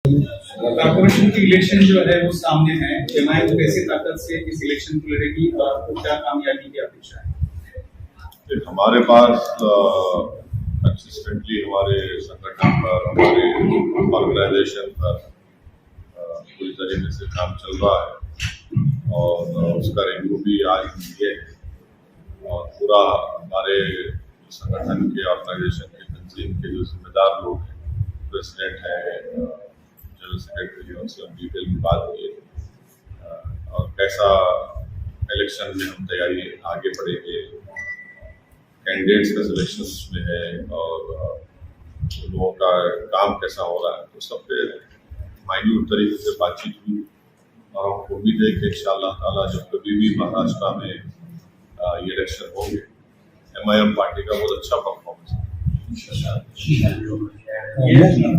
Corporation की election जो है वो सामने है, एमआईएम कैसी ताकत से इस इलेक्शन को लड़ेगी और आपको क्या कामयाबी की अपेक्षा है? हमारे पास कंसिस्टेंटली हमारे संगठन पर, हमारे ऑर्गेनाइजेशन पर पूरी तरीके से काम चल रहा है और उसका रिव्यू भी आज दिए है और पूरा हमारे संगठन के ऑर्गेनाइजेशन के तंजीम के जो जिम्मेदार लोग हैं, प्रेसिडेंट है, जनरल सेक्रेटरी, उनसे हम डिटेल में बात किए और कैसा इलेक्शन में हम तैयारी आगे बढ़ेंगे, कैंडिडेट्स का सिलेक्शन में है और लोगों का काम कैसा हो रहा है, तो सब पे माइन्यूट तरीके से बातचीत हुई और हमको उम्मीद है कि इंशाअल्लाह ताला जब कभी भी महाराष्ट्र में ये इलेक्शन होंगे, एमआईएम पार्टी का बहुत अच्छा परफॉर्मेंस है।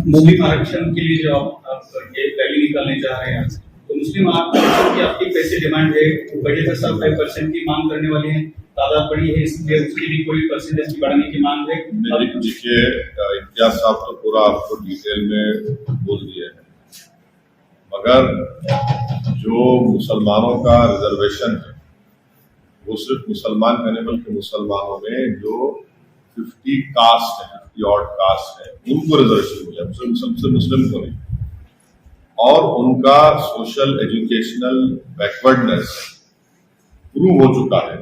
मुस्लिम आरक्षण के लिए जो आप ये रैली निकालने जा रहे हैं, तो मुस्लिम आरक्षण की आपकी कैसे डिमांड है? बजट में 5% की मांग करने वाले हैं, तादाद बड़ी है, इसलिए उसकी भी कोई परसेंटेज की बढ़ाने की मांग है। देखिए, इम्तियाज साहब तो पूरा आपको डिटेल में बोल दिए हैं, मगर जो मुसलमानों का रिजर्वेशन है वो सिर्फ मुसलमान का नहीं बल्कि मुसलमानों में जो 50 कास्ट है, 50 ऑड कास्ट है, उनको रिजर्वेशन मिला, मुस्लिम को नहीं। और उनका सोशल एजुकेशनल बैकवर्डनेस प्रूव हो चुका है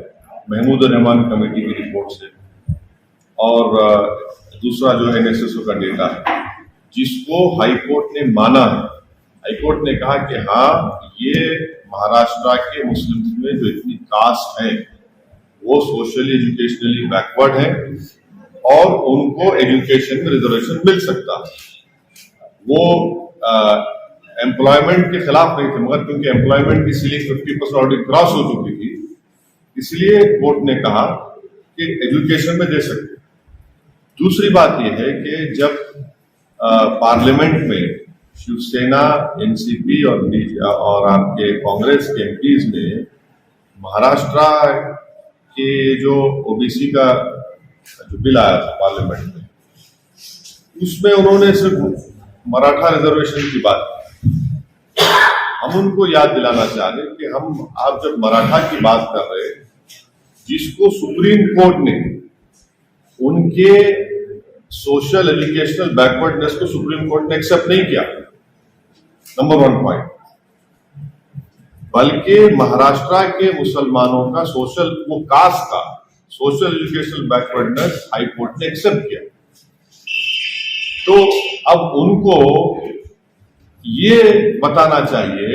महमूद रहमान कमेटी की रिपोर्ट से, और दूसरा जो एनएसएसओ का डेटा है जिसको हाईकोर्ट ने माना है। हाईकोर्ट ने कहा कि हाँ, ये महाराष्ट्र के मुस्लिम में जो इतनी कास्ट है वो सोशली एजुकेशनली बैकवर्ड है और उनको एजुकेशन में रिजर्वेशन मिल सकता है। वो एम्प्लॉयमेंट के खिलाफ नहीं थे, मगर क्योंकि एम्प्लॉयमेंट की सीलिंग 50% ऑलरेडी क्रॉस हो चुकी थी, इसलिए कोर्ट ने कहा कि एजुकेशन में दे सकते। दूसरी बात यह है कि जब पार्लियामेंट में शिवसेना, एनसीपी और आपके कांग्रेस के एमपीज ने महाराष्ट्र के जो ओबीसी का जो बिल आया था पार्लियामेंट में, उसमें उन्होंने सिर्फ मराठा रिजर्वेशन की बात की। हम उनको याद दिलाना चाह रहे कि आप जब मराठा की बात कर रहे, जिसको सुप्रीम कोर्ट ने उनके सोशल एजुकेशनल बैकवर्डनेस को सुप्रीम कोर्ट ने एक्सेप्ट नहीं किया, नंबर 1 पॉइंट, बल्कि महाराष्ट्र के मुसलमानों का वो कास्ट का social educational backwardness high court ने एक्सेप्ट किया। तो अब उनको ये बताना चाहिए,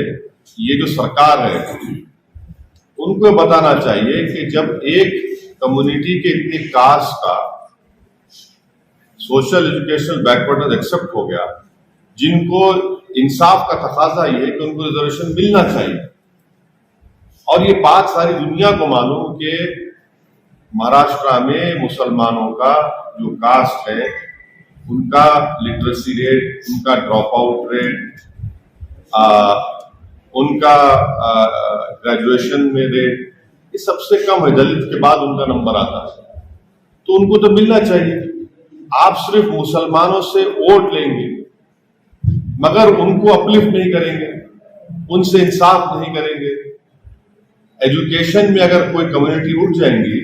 ये जो सरकार है उनको बताना चाहिए कि जब एक कम्युनिटी के इतनी कास्ट का सोशल एजुकेशनल बैकवर्डनेस एक्सेप्ट हो गया, जिनको इंसाफ का तकाजा ये है कि उनको रिजर्वेशन मिलना चाहिए। और ये बात सारी दुनिया को मालूम कि महाराष्ट्र में मुसलमानों का जो कास्ट है उनका लिटरेसी रेट, उनका ड्रॉप आउट रेट, उनका ग्रेजुएशन में रेट, ये सबसे कम है। दलित के बाद उनका नंबर आता है, तो उनको तो मिलना चाहिए। आप सिर्फ मुसलमानों से वोट लेंगे मगर उनको अपलिफ्ट नहीं करेंगे, उनसे इंसाफ नहीं करेंगे। एजुकेशन में अगर कोई कम्युनिटी उठ जाएंगी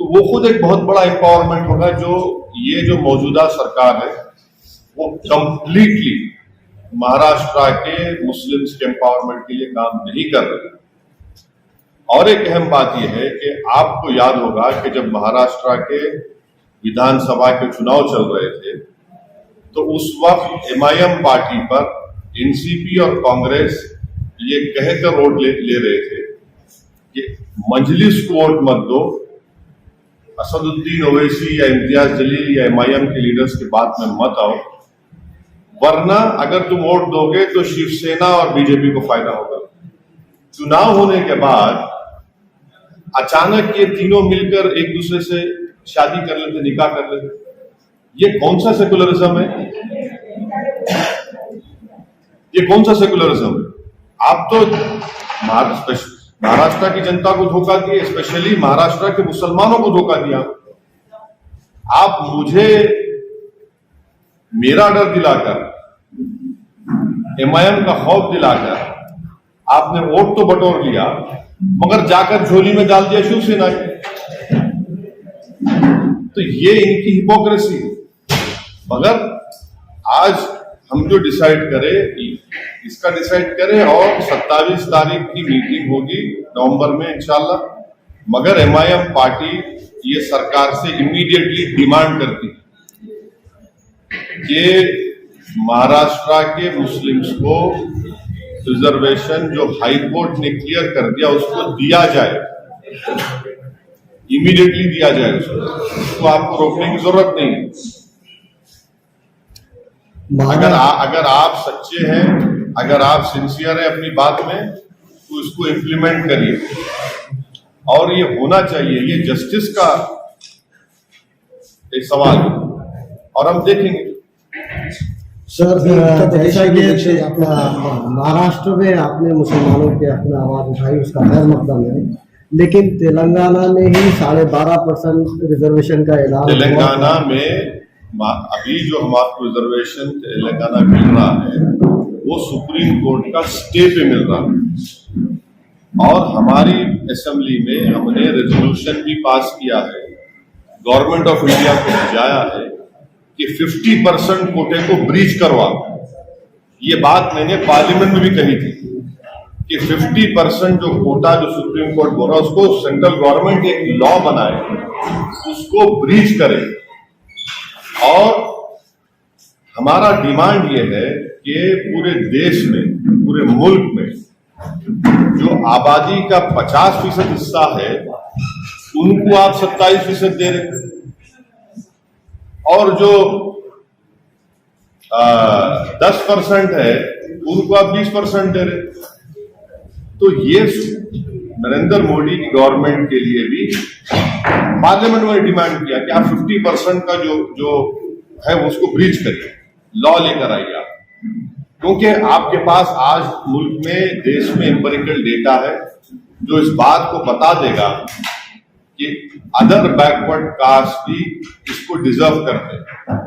तो वो खुद एक बहुत बड़ा एम्पावरमेंट होगा। जो मौजूदा सरकार है वो कंप्लीटली महाराष्ट्र के मुस्लिम्स के एम्पावरमेंट के लिए काम नहीं कर रही। और एक अहम बात यह है कि आपको याद होगा कि जब महाराष्ट्र के विधानसभा के चुनाव चल रहे थे तो उस वक्त एमआईएम पार्टी पर एनसीपी और कांग्रेस ये कहकर वोट ले रहे थे कि मजलिस को वोट मत दो, असदुद्दीन ओवैसी या इम्तियाज जलील या एमआईएम के लीडर्स की बात में मत आओ, वरना अगर तुम वोट दोगे तो शिवसेना और बीजेपी को फायदा होगा। चुनाव होने के बाद अचानक ये तीनों मिलकर एक दूसरे से शादी कर लेते, निकाह कर लेते। ये कौन सा सेकुलरिज्म है? ये कौन सा सेकुलरिज्म है? आप तो महाराष्ट्र की जनता को धोखा दिए, स्पेशली महाराष्ट्र के मुसलमानों को धोखा दिया। आप मुझे मेरा डर दिलाकर एमआईएम का खौफ दिलाकर आपने वोट तो बटोर लिया, मगर जाकर झोली में डाल दिया शिवसेना की। तो ये इनकी हिपोक्रेसी है। मगर आज हम जो डिसाइड करें इसका डिसाइड करें, और 27 तारीख की मीटिंग होगी नवंबर में इंशाल्लाह। मगर एमआईएम पार्टी ये सरकार से इमीडिएटली डिमांड करती है कि महाराष्ट्र के मुस्लिम्स को रिजर्वेशन जो हाई कोर्ट ने क्लियर कर दिया उसको दिया जाए, इमीडिएटली दिया जाए उसको आपको रोकने की जरूरत नहीं है। अगर आप सच्चे हैं, अगर आप सिंसियर हैं अपनी बात में, तो इसको इम्प्लीमेंट करिए। और ये होना चाहिए, ये जस्टिस का एक सवाल है और हम देखेंगे। सर, जैसा कि अपना महाराष्ट्र में आपने मुसलमानों के अपना आवाज उठाई, उसका खैर मकदम है, लेकिन तेलंगाना में ही 12.5% रिजर्वेशन का ऐलान। तेलंगाना में अभी जो हमारे रिजर्वेशन तेलंगाना मिल रहा है वो सुप्रीम कोर्ट का स्टे पे मिल रहा है, और हमारी असेंबली में हमने रेजोल्यूशन भी पास किया है, गवर्नमेंट ऑफ इंडिया को भेजाया है कि 50% कोटे को ब्रीच करवा। ये बात मैंने पार्लियामेंट में भी कही थी कि 50% जो कोटा जो सुप्रीम कोर्ट बोल रहा है उसको सेंट्रल गवर्नमेंट एक लॉ बनाए, उसको ब्रीच करे। और हमारा डिमांड ये है कि पूरे देश में, पूरे मुल्क में जो आबादी का 50% हिस्सा है उनको आप 27% दे रहे, और जो 10% है उनको आप 20% दे रहे। तो ये नरेंद्र मोदी की गवर्नमेंट के लिए भी पार्लियामेंट में डिमांड किया कि आप 50% का जो है उसको ब्रीच करिए, लॉ लेकर आइए आप, क्योंकि आपके पास आज मुल्क में, देश में एम्पिरिकल डेटा है जो इस बात को बता देगा कि अदर बैकवर्ड कास्ट भी इसको डिजर्व करते हैं।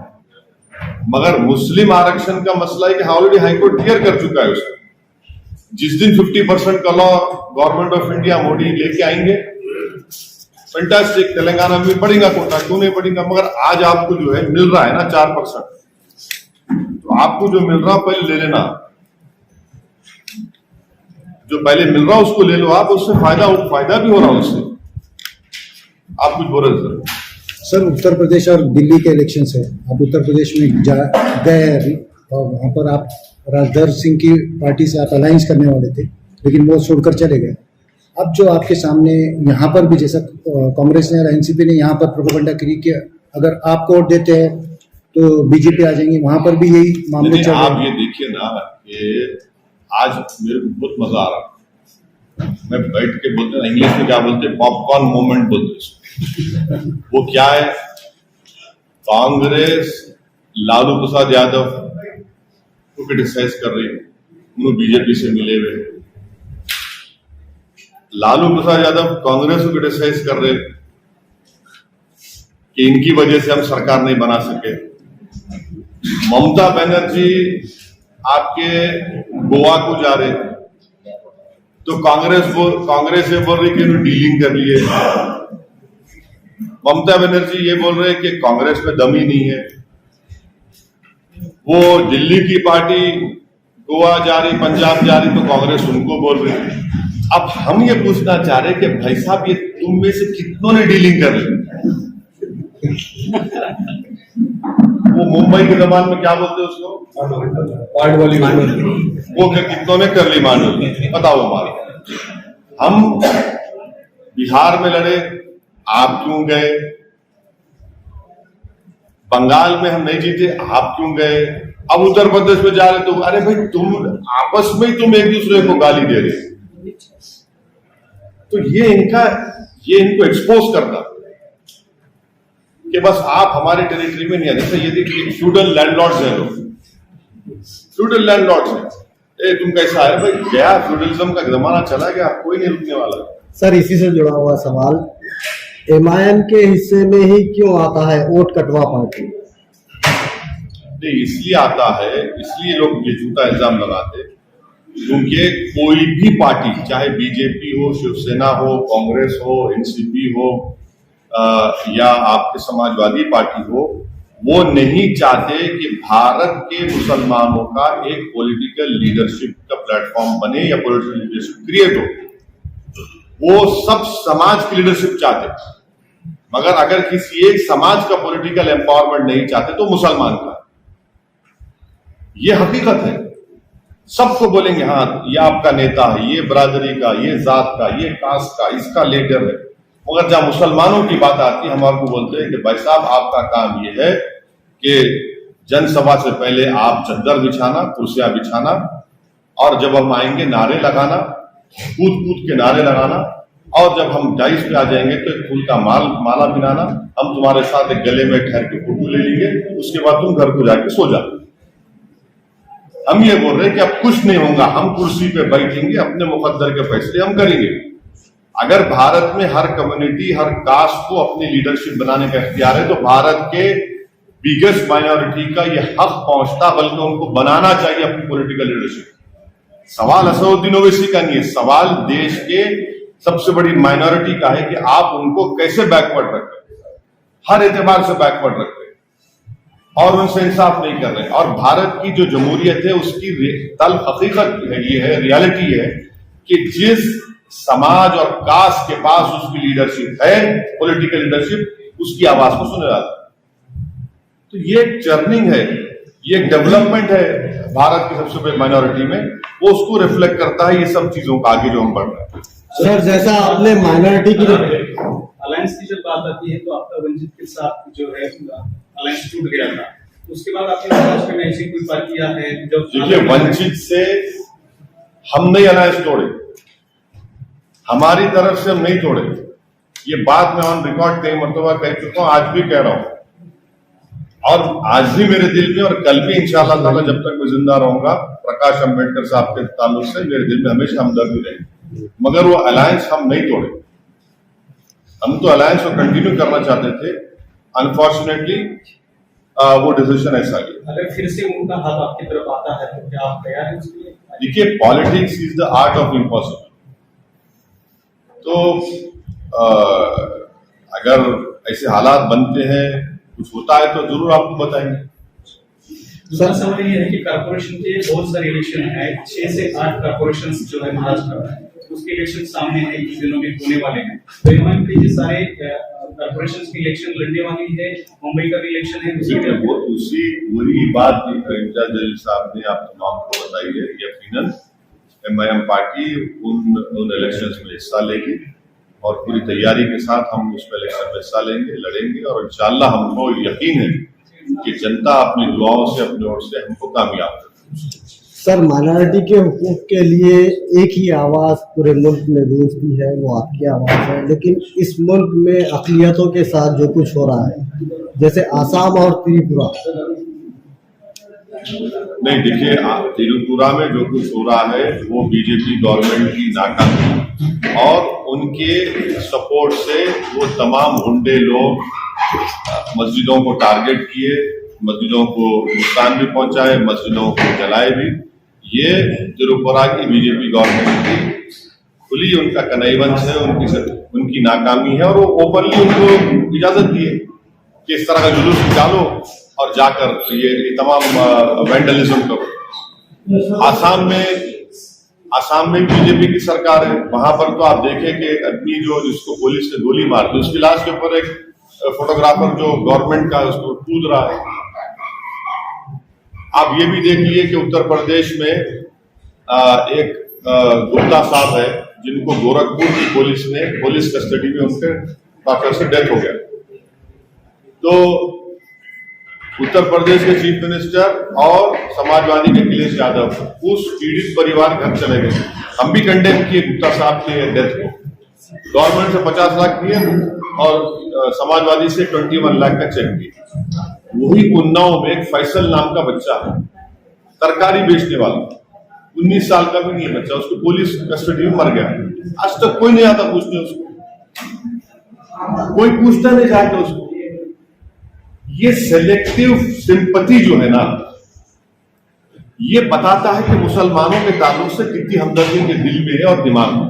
मगर मुस्लिम आरक्षण का मसला है कि ऑलरेडी हाईकोर्ट क्लियर कर चुका है उसको। जिस दिन 50% का law government of India Modi लेके आएंगे, फैंटास्टिक, तेलंगाना में बढ़ेगा कोटा, क्यों नहीं बढ़ेगा। मगर आज आपको जो है मिल रहा है ना 4%, तो आपको जो मिल रहा पहले ले लेना, जो पहले मिल रहा उसको ले लो आप, उससे फायदा भी हो रहा उससे। आप कुछ बोल रहे सर, उत्तर प्रदेश और दिल्ली के इलेक्शंस है, आप उत्तर प्रदेश में गए हैं अभी, और वहां पर आप राजधर सिंह की पार्टी से आप अलायंस करने वाले थे, लेकिन वो छोड़कर चले गए। अब जो आपके सामने यहाँ पर भी, जैसा कांग्रेस ने और एनसीपी ने यहाँ पर प्रोपेगेंडा करी कि अगर आपको वोट देते हैं तो बीजेपी आ जाएंगे, वहां पर भी यही मामले चल रहे हैं। आप ये देखिए ना कि आज मेरे को बहुत मजा आ रहा, मैं बैठ के बोलते हैं, इंग्लिश में क्या बोलते हैं, पॉपकॉर्न मोमेंट बोलते हैं। वो क्या है, कांग्रेस लालू प्रसाद यादव को क्रिटिसाइज कर रही है, उन्होंने बीजेपी से मिले हुए। लालू प्रसाद यादव कांग्रेस को क्रिटिसाइज कर रहे कि इनकी वजह से हम सरकार नहीं बना सके। ममता बनर्जी आपके गोवा को जा रहे, तो कांग्रेस ये बोल रही कि इन्होंने डीलिंग कर लिए। ममता बनर्जी ये बोल रहे कि कांग्रेस में दम ही नहीं है। वो दिल्ली की पार्टी गोवा जा रही, पंजाब जा रही, तो कांग्रेस उनको बोल रही। अब हम ये पूछना चाह रहे कि भाई साहब, ये तुम में से कितनों ने डीलिंग कर ली? वो मुंबई के जबान में क्या बोलते हैं उसको, वो कितनों ने कर ली मांडोली? बताओ हमारा। हम बिहार में लड़े, आप क्यों गए? बंगाल में हम नहीं जीते, आप क्यों गए? अब उत्तर प्रदेश में जा रहे, तो अरे भाई तुम आपस में ही तुम एक दूसरे को गाली दे रहे। तो ये इनको एक्सपोज करता कि बस आप हमारे टेरिटरी में नहीं आते। ये देखिए, फ्यूडल लैंडलॉर्ड्स हैं लोग, फ्यूडल लैंडलॉर्ड्स हैं। तुम कैसा है भाई, गया फ्यूडलिज्म का जमाना चला गया, कोई नहीं रुकने वाला। सर, इसी से जुड़ा हुआ सवाल, एमआईएम के हिस्से में ही क्यों आता है वोट कटवा पार्टी? नहीं, इसलिए आता है, इसलिए लोग ये झूठा इल्जाम लगाते क्योंकि कोई भी पार्टी, चाहे बीजेपी हो, शिवसेना हो, कांग्रेस हो, एनसीपी हो या आपके समाजवादी पार्टी हो, वो नहीं चाहते कि भारत के मुसलमानों का एक पॉलिटिकल लीडरशिप का प्लेटफॉर्म बने या पॉलिटिकल लीडरशिप क्रिएट हो। वो सब समाज की लीडरशिप चाहते, मगर अगर किसी एक समाज का पॉलिटिकल एम्पावरमेंट नहीं चाहते तो मुसलमान का। ये हकीकत है। सबको बोलेंगे हाँ ये आपका नेता है, ये बरादरी का, ये जात का, ये कास्ट का, इसका लीडर है, मगर जहां मुसलमानों की बात आती है हम आपको बोलते हैं कि भाई साहब आपका काम ये है कि जनसभा से पहले आप चद्दर बिछाना, कुर्सियां बिछाना, और जब हम आएंगे नारे लगाना, कूद कूद के नारे लगाना, और जब हम डाइस पे आ जाएंगे तो एक फूल का माला पिनाना, हम तुम्हारे साथ एक गले में ठहर के फोटो ले लेंगे, उसके बाद तुम घर को जाके सो जाओ। हम ये बोल रहे हैं कि अब कुछ नहीं होगा, हम कुर्सी पे बैठेंगे, अपने मुकद्दर के फैसले हम करेंगे। अगर भारत में हर कम्युनिटी, हर कास्ट को अपनी लीडरशिप बनाने का इख्तियार है तो भारत के बिगेस्ट माइनॉरिटी का ये हक पहुंचता, बल्कि उनको बनाना चाहिए अपनी पॉलिटिकल लीडरशिप। सवाल असदुद्दीन ओवैसी का नहीं है, सवाल देश के सबसे बड़ी माइनॉरिटी का है कि आप उनको कैसे बैकवर्ड रख रहे हैं, हर एतबार से बैकवर्ड रख रहे हैं और उनसे इंसाफ नहीं कर रहे। और भारत की जो जमहूरियत है उसकी तल्ख हकीकत ये है, रियलिटी है कि जिस समाज और कास्ट के पास उसकी लीडरशिप है, पॉलिटिकल लीडरशिप, उसकी आवाज को सुना जाता है। तो ये एक टर्निंग है, ये एक डेवलपमेंट है भारत की सबसे बड़ी माइनॉरिटी में, वो उसको रिफ्लेक्ट करता है ये सब चीजों का आगे जो हम बढ़ रहे हैं। सर जैसा आपने माइनॉरिटी की अलायंस की जब बात आती है तो आपका वंचित के साथ जो है अलायंस टूट गया था, उसके बाद आपने महाराष्ट्र में ऐसी कोई पार्टियां हैं जो देखिए वंचित से हम नहीं अलायंस तोड़े, हमारी तरफ से हम नहीं तोड़े, ये बात मैं ऑन रिकॉर्ड कई मरतबा कह चुका हूं, आज भी कह रहा हूं, और आज भी मेरे दिल में और कल भी इंशाअल्लाह ताला जब तक मैं जिंदा रहूंगा प्रकाश अंबेडकर साहब के ताल्लुक से मेरे दिल में हमेशा हमदर्दी रहेगी। मगर वो अलायंस हम नहीं तोड़े, हम तो अलायंस को कंटिन्यू करना चाहते थे, अनफॉर्चुनेटली वो डिसीजन ऐसा लिया। अगर फिर से उनका हाथ आपकी तरफ आता है तो क्या आप तैयार हैं उसके लिए? देखिए politics is the art of impossible, तो अगर ऐसे हालात बनते हैं, कुछ होता है तो जरूर आपको बताएंगे। दूसरा सवाल ये है कि कारपोरेशन के बहुत सारे इलेक्शन है, 6 से 8 कारपोरेशन जो है महाराष्ट्र में, उसके इलेक्शन सामने है, कुछ दिनों में होने वाले हैं, तो इन्होंने पे ये सारे कारपोरेशन की इलेक्शन लड़ने वाली है, मुंबई का भी इलेक्शन है, वही बात इंचार्ज जलील साहब ने आप तमाम को बताई है। यकीनन एमआईएम पार्टी उन इलेक्शंस में हिस्सा लेगी और पूरी तैयारी के साथ हम उसमें इलेक्शन में हिस्सा लेंगे, लड़ेंगे, और इंशाअल्लाह हमको यकीन है कि जनता अपनी दुआओं से, अपनी ओर से हमको कामयाब करेगी। सर माइनॉरिटी के हुकूक के लिए एक ही आवाज पूरे मुल्क में गूंजती है, वो आपकी आवाज है, लेकिन इस मुल्क में अक़लियतों के साथ जो कुछ हो रहा है, जैसे आसाम और त्रिपुरा, नहीं देखिए त्रिपुरा में जो कुछ हो रहा है वो बीजेपी गवर्नमेंट की नाकामी और उनके सपोर्ट से वो तमाम गुंडे लोग मस्जिदों को टारगेट किए, मस्जिदों को नुकसान भी पहुंचाए, मस्जिदों को जलाए भी। ये त्रिपुरा की बीजेपी गवर्नमेंट की खुली उनका कन्नाइवंश है, उनकी नाकामी है, और वो ओपनली उनको इजाजत दी है कि इस तरह का जुलूस निकालो और जाकर ये तमाम वेंडलिज्म करो। आसाम में बीजेपी की सरकार है, वहां पर तो आप देखें कि एक आदमी जो जिसको पुलिस ने गोली मार दी, उसकी लाश के ऊपर एक फोटोग्राफर जो गवर्नमेंट का उसको कूद रहा है। आप ये भी देख लिए कि उत्तर प्रदेश में एक गुप्ता साहब है जिनको गोरखपुर की पुलिस ने पुलिस कस्टडी में उनके डॉक्टर से डेथ हो गया। तो उत्तर प्रदेश के चीफ मिनिस्टर और समाजवादी के अखिलेश यादव उस पीड़ित परिवार घर चले गए। हम भी कंडेम किए गुप्ता साहब के डेथ को, गवर्नमेंट से 50 लाख दिए और समाजवादी से 21 लाख का चेक दिया। वही उन्नाव में एक फैसल नाम का बच्चा है, तरकारी बेचने वाला, 19 साल का भी नहीं है बच्चा, उसको पुलिस कस्टडी में मर गया। आज तक कोई नहीं आता पूछने उसको, कोई पूछता नहीं जाके उसको। ये सेलेक्टिव सिंपैथी जो है ना, ये बताता है कि मुसलमानों के ताल्लुक से कितनी हमदर्दी के दिल में है और दिमाग में।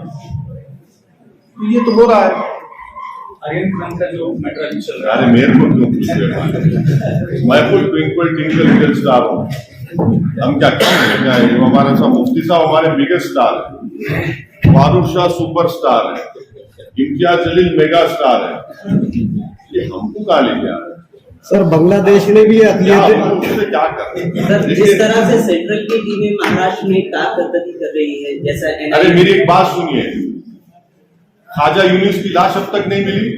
तो ये तो हो रहा है। आर्यन खान का जो मैटर अभी चल रहा है, अरे मेरे को क्यों पूछ रहे हो? मैं कोई ट्विंकल टिंकल लिटिल स्टार हूँ। हम क्या कम है क्या? ये हमारा सा मुफ्ती साहब हमारे बिगेस्ट स्टार है, फारूक शाह सुपर स्टार है, इम्तियाज जलील मेगा स्टार है। ये हमको कहा ले गया सर बांग्लादेश ने भी क्या अकलियत उससे क्या कर? सर जिस तरह से सेंट्रल की टीमें महाराष्ट्र में कारकर्दगी कर रही है, जैसा अरे मेरी एक बात सुनिए, ख्वाजा यूनुस की लाश अब तक नहीं मिली।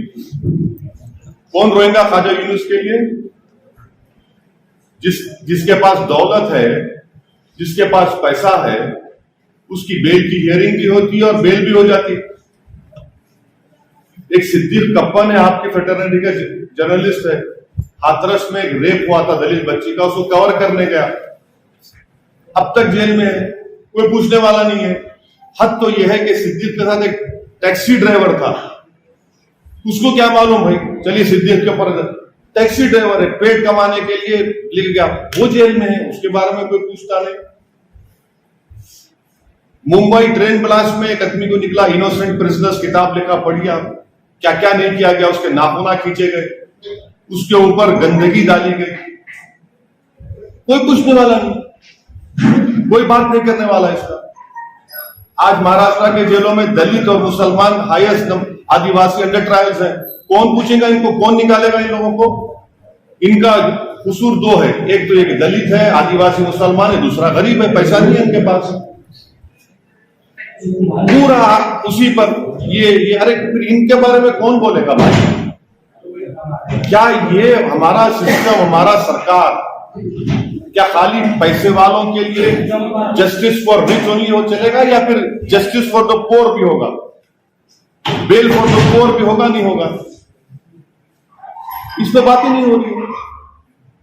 कौन रोएगा ख्वाजा यूनुस के लिए? जिसके पास दौलत है, जिसके पास पैसा है, उसकी बेल की हियरिंग भी होती है और बेल भी हो जाती है। एक सिद्दीक कप्पन है, आपकी फ्रेटर्निटी का जर्नलिस्ट है, हाथरस में एक रेप हुआ था दलित बच्ची का, उसको कवर करने गया, अब तक जेल में है, कोई पूछने वाला नहीं है। हद तो यह है कि सिद्दीक के साथ एक टैक्सी ड्राइवर था, उसको क्या मालूम भाई, चलिए सिद्दीक के ऊपर टैक्सी ड्राइवर है, पेट कमाने के लिए लिख गया, वो जेल में है, उसके बारे में कोई पूछता नहीं। मुंबई ट्रेन ब्लास्ट में एक आदमी को निकला इनोसेंट प्रिजनर्स, किताब लिखा, पढ़िए आप, क्या क्या नहीं किया गया, उसके नाखूना खींचे गए, उसके ऊपर गंदगी डाली गई, कोई पूछने वाला नहीं, कोई बात नहीं करने वाला इसका। आज महाराष्ट्र के जेलों में दलित और मुसलमान हाईएस्ट आदिवासी अंडर ट्रायल्स हैं, कौन पूछेगा इनको, कौन निकालेगा इन लोगों को? इनका कसूर दो है, एक तो एक दलित है, आदिवासी मुसलमान है, दूसरा गरीब है, पैसा नहीं है इनके पास, पूरा उसी पर ये अरे फिर इनके बारे में कौन बोलेगा भाई? क्या ये हमारा सिस्टम, हमारा सरकार क्या खाली पैसे वालों के लिए जस्टिस फॉर रिच ओनली हो चलेगा, या फिर जस्टिस फॉर द पोर भी होगा, बेल फॉर द पोर भी होगा, नहीं होगा? इस पे बात ही नहीं हो रही।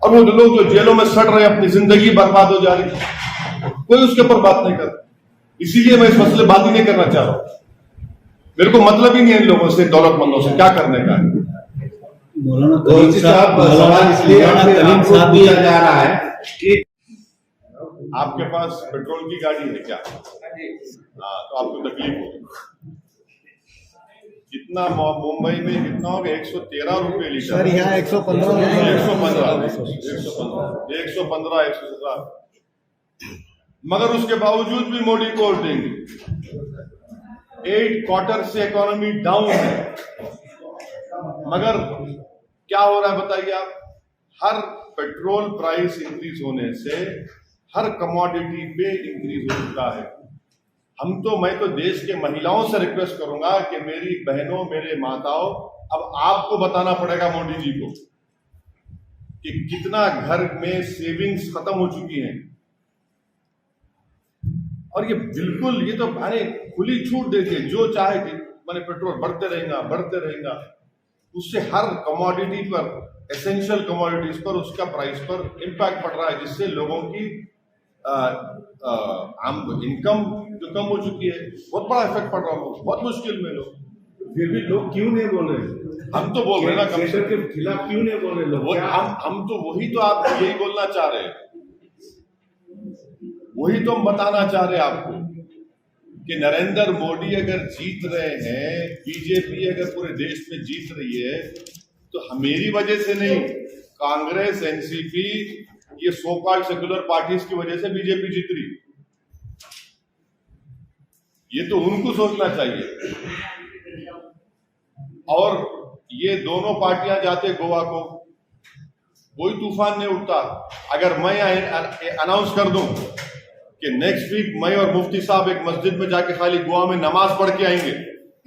और वो लोग जो जेलों में सड़ रहे, अपनी जिंदगी बर्बाद हो जा रही, कोई उसके ऊपर बात नहीं कर। इसीलिए मैं इस मसले बात ही नहीं करना चाह रहा हूं। मेरे को मतलब ही नहीं है इन लोगों से, दौलतमंदों से क्या करने का। मौलाना कलीम साहब, सवाल इसलिए कलीम साहब पूछा जा रहा है कि आपके पास पेट्रोल की गाड़ी है क्या? हाँ, तो आपको तकलीफ होगी। कितना मुंबई में कितना हो गया? 113 रुपए लीटर। सर यहाँ 115 117, मगर उसके बावजूद भी मोदी को वोट देंगे। 8 क्वार्टर से इकोनॉमी डाउन है, मगर क्या हो रहा है बताइए आप? हर पेट्रोल प्राइस इंक्रीज होने से हर कमोडिटी पे इंक्रीज हो चुका है। मैं तो देश के महिलाओं से रिक्वेस्ट करूंगा कि मेरी बहनों, मेरे माताओं, अब आपको बताना पड़ेगा मोदी जी को कि कितना घर में सेविंग्स खत्म हो चुकी हैं। और ये बिल्कुल, ये तो अरे खुली छूट देती, जो चाहे मैंने पेट्रोल बढ़ते रहेगा, उससे हर कमोडिटी पर, एसेंशियल कमोडिटीज पर, उसका प्राइस पर इम्पैक्ट पड़ रहा है, जिससे लोगों की इनकम जो कम हो चुकी है, बहुत बड़ा इफेक्ट पड़ रहा है, बहुत मुश्किल में लोग। फिर भी लोग क्यों नहीं बोल रहे? हम तो बोल रहे हैं ना, केंद्र के खिलाफ क्यों नहीं बोल रहे लोग? हम तो वही तो आप यही बोलना चाह रहे हैं, वही तो हम बताना चाह रहे हैं आपको कि नरेंद्र मोदी अगर जीत रहे हैं, बीजेपी अगर पूरे देश में जीत रही है, तो मेरी वजह से नहीं, कांग्रेस, एनसीपी, ये सो कॉल्ड सेक्युलर पार्टीज की वजह से बीजेपी जीत रही। ये तो उनको सोचना चाहिए। और ये दोनों पार्टियां जाते गोवा को, कोई तूफान नहीं उठता। अगर मैं अनाउंस कर दूं कि नेक्स्ट वीक मैं और मुफ्ती साहब एक मस्जिद में जाके खाली गोवा में नमाज पढ़ के आएंगे,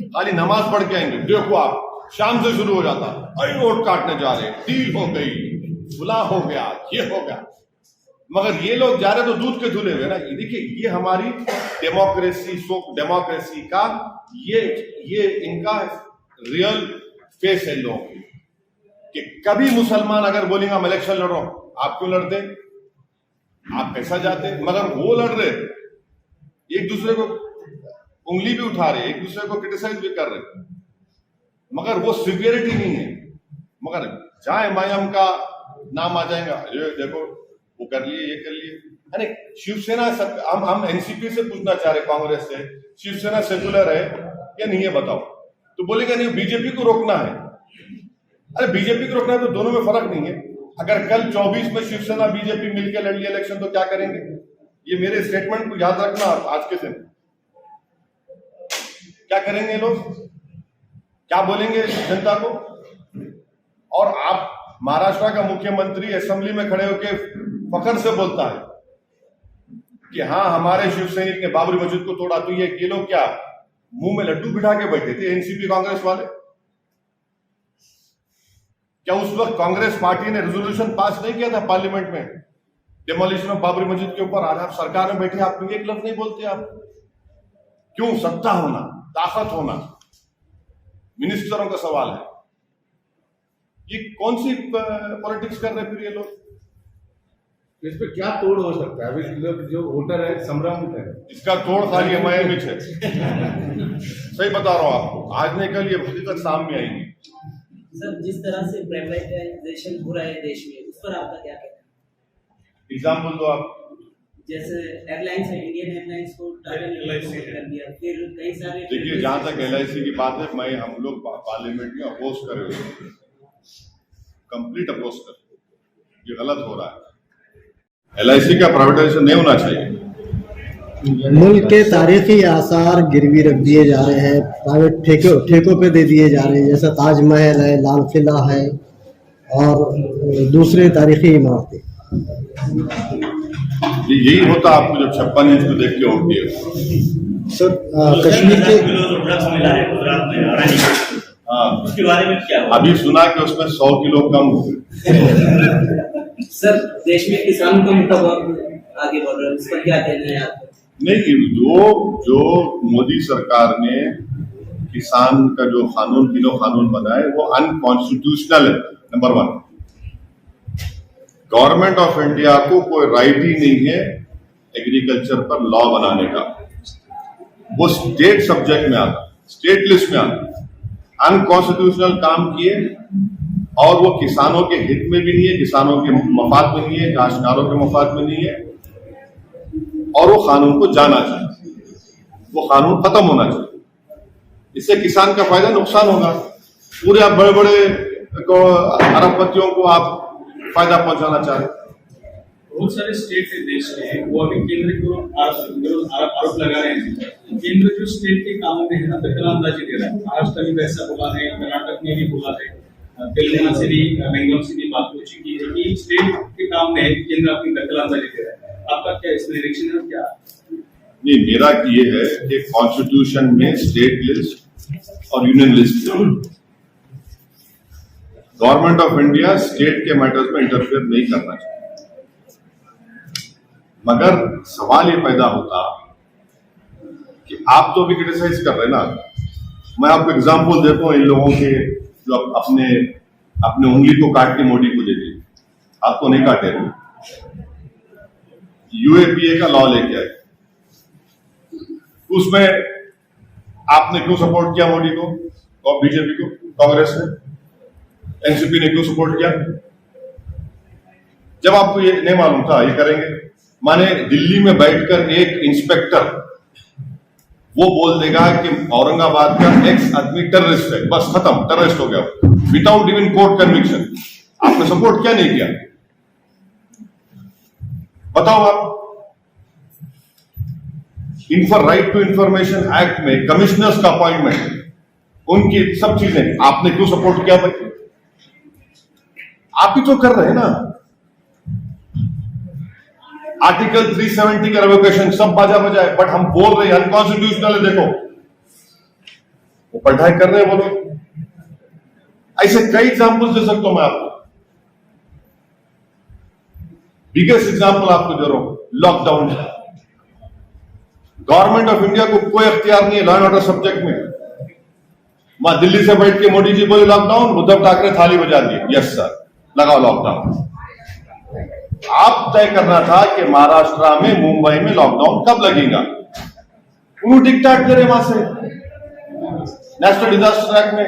खाली नमाज पढ़ के आएंगे, देखो आप शाम से शुरू हो जाता, अरे वोट काटने जा रहे, डील हो गई, खुला हो गया, ये हो गया। मगर ये लोग जा रहे तो दूध के धुले हुए ना। देखिए, ये हमारी डेमोक्रेसी का ये इनका रियल फेस है लोगों की, कि कभी मुसलमान अगर बोलेंगे हम इलेक्शन लड़ रहा हूं, आप क्यों लड़ते, आप कैसा जाते? मगर वो लड़ रहे, एक दूसरे को उंगली भी उठा रहे, एक दूसरे को क्रिटिसाइज भी कर रहे, मगर वो सिवियरिटी नहीं है। मगर जाए मयम का नाम आ जाएगा, ये देखो वो कर लिए, ये कर लिए। अरे शिवसेना, हम एनसीपी से पूछना चाह रहे, कांग्रेस से, शिवसेना सेकुलर है या नहीं है बताओ, तो बोलेगा नहीं बीजेपी को रोकना है। अरे बीजेपी को रोकना है तो दोनों में फर्क नहीं है। अगर कल 24 में शिवसेना बीजेपी मिलकर लड़ लिया इलेक्शन तो क्या करेंगे? ये मेरे स्टेटमेंट को याद रखना आज के दिन। क्या करेंगे लोग, क्या बोलेंगे जनता को? और आप महाराष्ट्र का मुख्यमंत्री असेंबली में खड़े होकर फखर से बोलता है कि हाँ हमारे शिव सैनिक ने बाबरी मस्जिद को तोड़ा, तो ये लोग क्या मुंह में लड्डू बिठा के बैठे थे एनसीपी कांग्रेस वाले? क्या उस वक्त कांग्रेस पार्टी ने रेजोल्यूशन पास नहीं किया था पार्लियामेंट में डिमोलिशन ऑफ बाबरी मस्जिद के ऊपर? आज आप सरकार में बैठे, आप एक लफ्ज नहीं बोलते आप? क्यों? सत्ता होना, ताकत होना, मिनिस्टरों का सवाल है। ये कौन सी पॉलिटिक्स कर रहे फिर ये लोग? इस पे क्या तोड़ हो सकता है? अभी लोग जो वोटर है संभ्रमित है। इसका तोड़ खाली हमारे बीच है। सही बता रहा हूं आपको, आज नहीं कल ये हकीकत सामने आएगी। सर, जिस तरह से प्राइवेटाइजेशन हो रहा है देश में, उस पर आपका क्या कहना है? एग्जाम्पल दो आप। जैसे एयरलाइंस है, इंडियन एयरलाइंस को टाटा ने LIC कर दिया, फिर कई सारे देखिए जहां तक LIC की बात है, मैं हम लोग पार्लियामेंट में अपोज कर रहे हो, कंप्लीट अपोज कर, ये गलत हो रहा है। LIC का प्राइवेटाइजेशन नहीं होना चाहिए। मुल्क के तारीखी आसार गिरवी रख दिए जा रहे हैं, प्राइवेट ठेकों पे दे दिए जा रहे हैं, जैसा ताजमहल है, लाल किला है और दूसरे तारीखी इमारतें। यही होता आपको जब 56 इंच को देख के वोट दिए। सर कश्मीर के ड्रग्स मिला है गुजरात में अडानी को। हाँ, उसके बारे में क्या हुआ? अभी सुना कि उसमें 100 किलो कम हो गए। सर, देश में किसानों का मुद्दा बहुत आगे बढ़ रहा है, उस पर क्या कहना है आपका? नहीं, जो मोदी सरकार ने किसान का जो कानून, तीनों कानून बनाए वो अनकॉन्स्टिट्यूशनल है। नंबर 1, गवर्नमेंट ऑफ इंडिया को कोई राइट ही नहीं है एग्रीकल्चर पर लॉ बनाने का। वो स्टेट सब्जेक्ट में आता, स्टेट लिस्ट में आता, अनकॉन्स्टिट्यूशनल काम किए और वो किसानों के हित में भी नहीं है, किसानों के मफाद में नहीं है, काश्तकारों के मफाद में नहीं है, और वो कानून को जाना चाहिए, वो कानून खत्म होना चाहिए। इससे किसान का फायदा, नुकसान होगा। पूरे आप बड़े बड़े अरबपतियों को आप फायदा पहुंचाना चाह रहे। बहुत सारे स्टेट है देश में, वो अभी केंद्र को आरोप लगा रहे हैं। केंद्र जो स्टेट के कामों में है ना, दखलंदाजी दे रहा है। महाराष्ट्र में वैसा बोला है, कर्नाटक में भी बोला है, तेलंगाना से भी, बेंगलोर से भी बात हो चुकी है कि स्टेट के काम में केंद्र अपनी दखलंदाजी दे रहा है। आपका क्या इसमें रिएक्शन है? क्या नहीं, मेरा ये है कि कॉन्स्टिट्यूशन में स्टेट लिस्ट और union list, government of India state के मैटर्स में इंटरफेयर नहीं करना चाहिए। मगर सवाल ये पैदा होता कि आप तो भी क्रिटिसाइज कर रहे हैं ना। मैं आपको एग्जांपल देता हूं इन लोगों के जो अपने उंगली को काट के मोदी को दे दिए, आपको नहीं काटे। UAPA का लॉ लेके आए, उसमें आपने क्यों सपोर्ट किया मोदी को और बीजेपी को? कांग्रेस ने, एनसीपी ने क्यों सपोर्ट किया? जब आपको ये नहीं मालूम था ये करेंगे। माने दिल्ली में बैठकर एक इंस्पेक्टर वो बोल देगा कि औरंगाबाद का एक्स आदमी टेररिस्ट है, बस खत्म, टेररिस्ट हो गया विदाउट इवन कोर्ट कन्विक्शन। आपने सपोर्ट क्या नहीं किया? बताओ आप। राइट टू इंफॉर्मेशन एक्ट में कमिश्नर्स का अपॉइंटमेंट, उनकी सब चीजें आपने क्यों सपोर्ट किया भाई? आप ही तो कर रहे हैं ना। आर्टिकल 370 का रिवोकेशन सब बाजा बजाए, बट हम बोल रहे हैं अनकॉन्स्टिट्यूशनल है। देखो वो पढ़ाई कर रहे हैं वो लोग। ऐसे कई एग्जाम्पल दे सकता हूं मैं आपको। बिगेस्ट एग्जाम्पल आपको दे रहा हूं, लॉकडाउन। गवर्नमेंट ऑफ इंडिया को कोई अख्तियार नहीं है लॉ एंड ऑर्डर सब्जेक्ट में। वहां दिल्ली से बैठ के मोदी जी बोले लॉकडाउन, उद्धव ठाकरे थाली बजा दिए, यस सर लगाओ लॉकडाउन। आप तय करना था कि महाराष्ट्र में, मुंबई में लॉकडाउन कब लगेगा। वो डिक्टेट करे वहां से नेशनल डिजास्टर एक्ट में।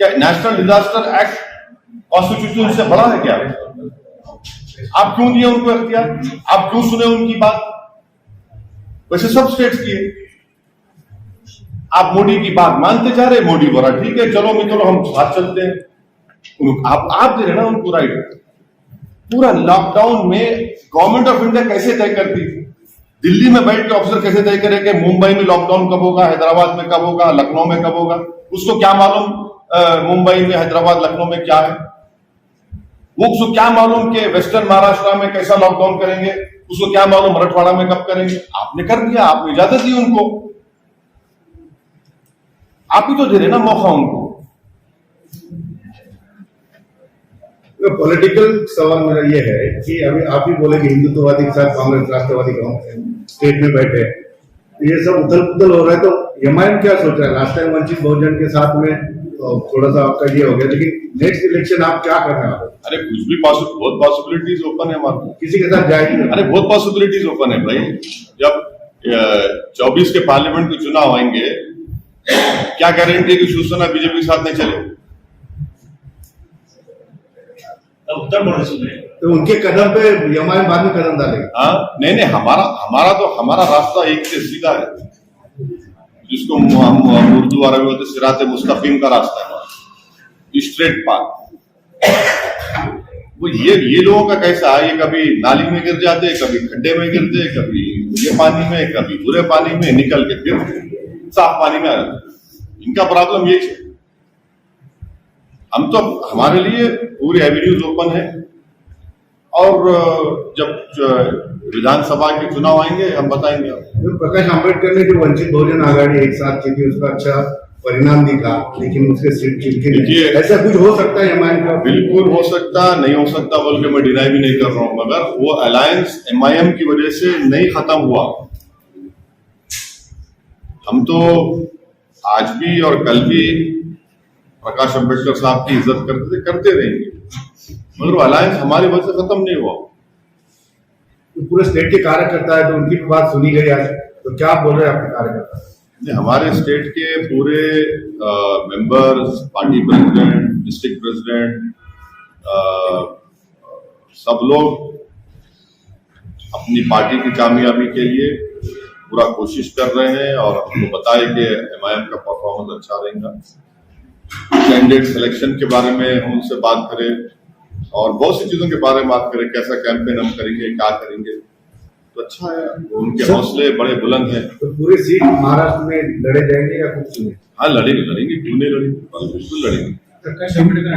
क्या नेशनल डिजास्टर एक्ट कॉन्स्टिट्यूशन से बड़ा है क्या? आप क्यों दिए उनको अख्तियार? आप क्यों सुने उनकी बात? वैसे सब स्टेट्स की है। आप मोदी की बात मानते जा रहे, मोदी बोला ठीक है चलो मित्रों हम साथ चलते हैं। आप दे रहे ना उनको राइट। पूरा लॉकडाउन में गवर्नमेंट ऑफ इंडिया कैसे तय करती थी? दिल्ली में बैठ के ऑफिसर कैसे तय करे कि मुंबई में लॉकडाउन कब होगा, हैदराबाद में कब होगा, लखनऊ में कब होगा? उसको क्या मालूम मुंबई में, हैदराबाद, लखनऊ में क्या है? वो उसको क्या मालूम कि वेस्टर्न महाराष्ट्र में कैसा लॉकडाउन करेंगे? उसको क्या मालूम मराठवाड़ा में कब करेंगे? आपने कर दिया, आपने इजाजत दी उनको। आप ही तो दे रहे ना मौका उनको। पॉलिटिकल सवाल मेरा ये है कि अभी आप ही बोले कि हिंदुत्ववादी के साथ कांग्रेस राष्ट्रवादी स्टेट में बैठे, ये सब उथल पुथल हो रहा है, तो एमआईएम क्या सोच रहा है? लास्ट टाइम वंचित बहुजन के साथ में थोड़ा सा आपका ये हो गया, लेकिन नेक्स्ट इलेक्शन आप क्या करने वाले? अरे कुछ भी बहुत पॉसिबिलिटीज ओपन है हमारे। किसी के साथ जाएगी? अरे बहुत पॉसिबिलिटीज ओपन है भाई। जब 24 के पार्लियामेंट के चुनाव आएंगे, क्या गारंटी है कि शिवसेना बीजेपी के साथ नहीं चले? उत्तर प्रदेश में तो उनके कदम पे एमआईएम बाद में कदम डालेगा? हाँ नहीं, हमारा रास्ता एक से सीधा है, जिसको हम उर्दू अरबी बोलते सिराते मुस्तकीम का रास्ता है, स्ट्रेट पाथ। वो ये लोगों का कैसा है, ये कभी नाली में गिर जाते, कभी खड्डे में गिरते, कभी ये पानी में, कभी बुरे पानी में, निकल के फिर साफ पानी में आ जाते। इनका प्रॉब्लम यही है। हम तो, हमारे लिए पूरे एवेन्यूज ओपन है, और जब विधानसभा के चुनाव आएंगे हम बताएंगे। तो प्रकाश आंबेडकर ने जो वंचित बहुजन आघाड़ी एक साथ की थी, उसका अच्छा परिणाम दिखा, लेकिन उसके सीट चिपके नहीं। ऐसा कुछ हो सकता है एमआईएम का? बिल्कुल हो सकता, नहीं हो सकता बोल के मैं डिनाई भी नहीं कर रहा हूं, मगर वो अलायंस एमआईएम की वजह से नहीं खत्म हुआ। हम तो आज भी और कल भी प्रकाश अम्बेडकर साहब की इज्जत करते रहेंगे, मगर वो अलायंस हमारी वजह से खत्म नहीं हुआ। तो पूरे स्टेट के कार्यकर्ता है, तो उनकी भी बात सुनी गई आज, तो क्या आप बोल रहे हैं आपके कार्यकर्ता? हमारे स्टेट के पूरे members, party president, district president, सब लोग अपनी पार्टी की कामयाबी के लिए पूरा कोशिश कर रहे हैं, और हमको बताए कि एमआईएम का परफॉर्मेंस अच्छा रहेगा। कैंडिडेट सिलेक्शन के बारे में हम उनसे बात करें, और बहुत सी चीजों के बारे में बात करें, कैसा कैंपेन हम करेंगे, क्या करेंगे, तो अच्छा है। उनके हौसले बड़े बुलंद हैं। तो पूरी सीट महाराष्ट्र में लड़े जाएंगे या कुछ नहीं? हाँ लड़ेंगे, क्यों नहीं लड़ेंगे, बिल्कुल लड़ेंगे। प्रकाश आंबेडकर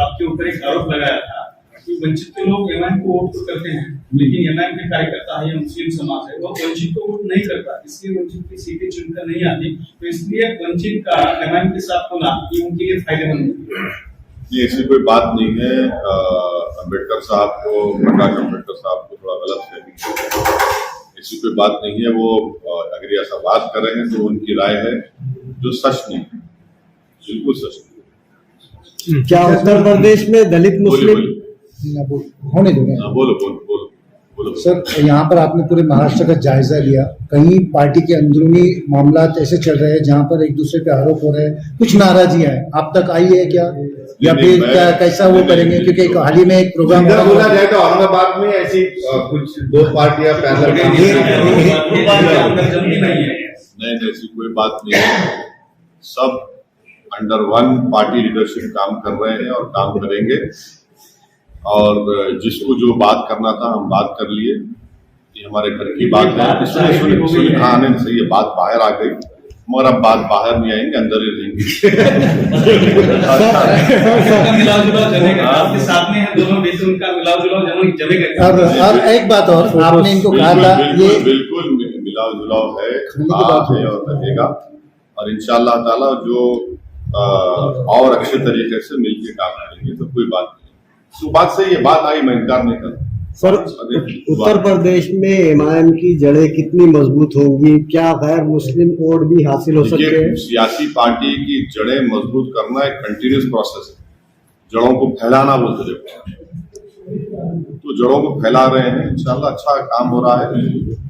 आपके ऊपर एक आरोप लगाया था कि वंचित के लोग एमआईएम को वोट तो करते हैं, लेकिन एमआईएम के कार्यकर्ता है या मुस्लिम समाज है, वो वंचित को वोट नहीं करता, इसलिए वंचित की सीटें चुनकर नहीं आती, तो इसलिए वंचित का एमआईएम के साथ होना ये उनके लिए फायदेमंद है। ये ऐसी कोई बात नहीं है। अम्बेडकर साहब को, प्रकाश अम्बेडकर साहब को थोड़ा गलत फहमी, ऐसी कोई बात नहीं है। वो अगर ऐसा बात कर रहे हैं तो उनकी राय है, जो सच नहीं है, बिल्कुल सच नहीं। क्या उत्तर प्रदेश में दलित मुस्लिम होने दो? बोलो सर, यहाँ पर आपने पूरे महाराष्ट्र का जायजा लिया, कहीं पार्टी के अंदरूनी मामला ऐसे चल रहे हैं जहाँ पर एक दूसरे पे आरोप हो रहे हैं, कुछ नाराजियां हैं, आप तक आई है क्या, या फिर क्या कैसा वो करेंगे? क्योंकि हाल ही में एक प्रोग्राम बोला जाए तो औरंगाबाद में ऐसी कुछ दो पार्टियां नहीं, ऐसी कोई बात नहीं है। सब अंडर वन पार्टी लीडरशिप काम कर रहे हैं और काम करेंगे, और जिसको जो बात करना था हम बात कर लिए। ये हमारे घर की बात है। हाँ नहीं सही है, बात बाहर आ गई, मगर अब बात बाहर नहीं आएंगे, अंदर ही रहेंगे। मिलाव जुलाव जमेगा, आपके साथ में है दोनों बेटे, उनका मिलाव जुलाव जमेगा। और एक बात और, आपने इनको कहा था ये बिल्कुल मिलाव जुलाव है, बात है और रहेगा, और इंशाअल्लाह ताला जो और अच्छे तरीके से मिलकर काम करेंगे, तो कोई बात नहीं। तो बात सही है, बात आई, मैं इनकार नहीं कर। सर, उत्तर प्रदेश में एमआईएम की जड़ें कितनी मजबूत होंगी? क्या गैर मुस्लिम वोट भी हासिल हो सकते हैं? सियासी पार्टी की जड़ें मजबूत करना एक कंटिन्यूस प्रोसेस है, जड़ों को फैलाना बोलते देखो, तो जड़ों को फैला रहे हैं। इंशाल्लाह अच्छा काम हो रहा है,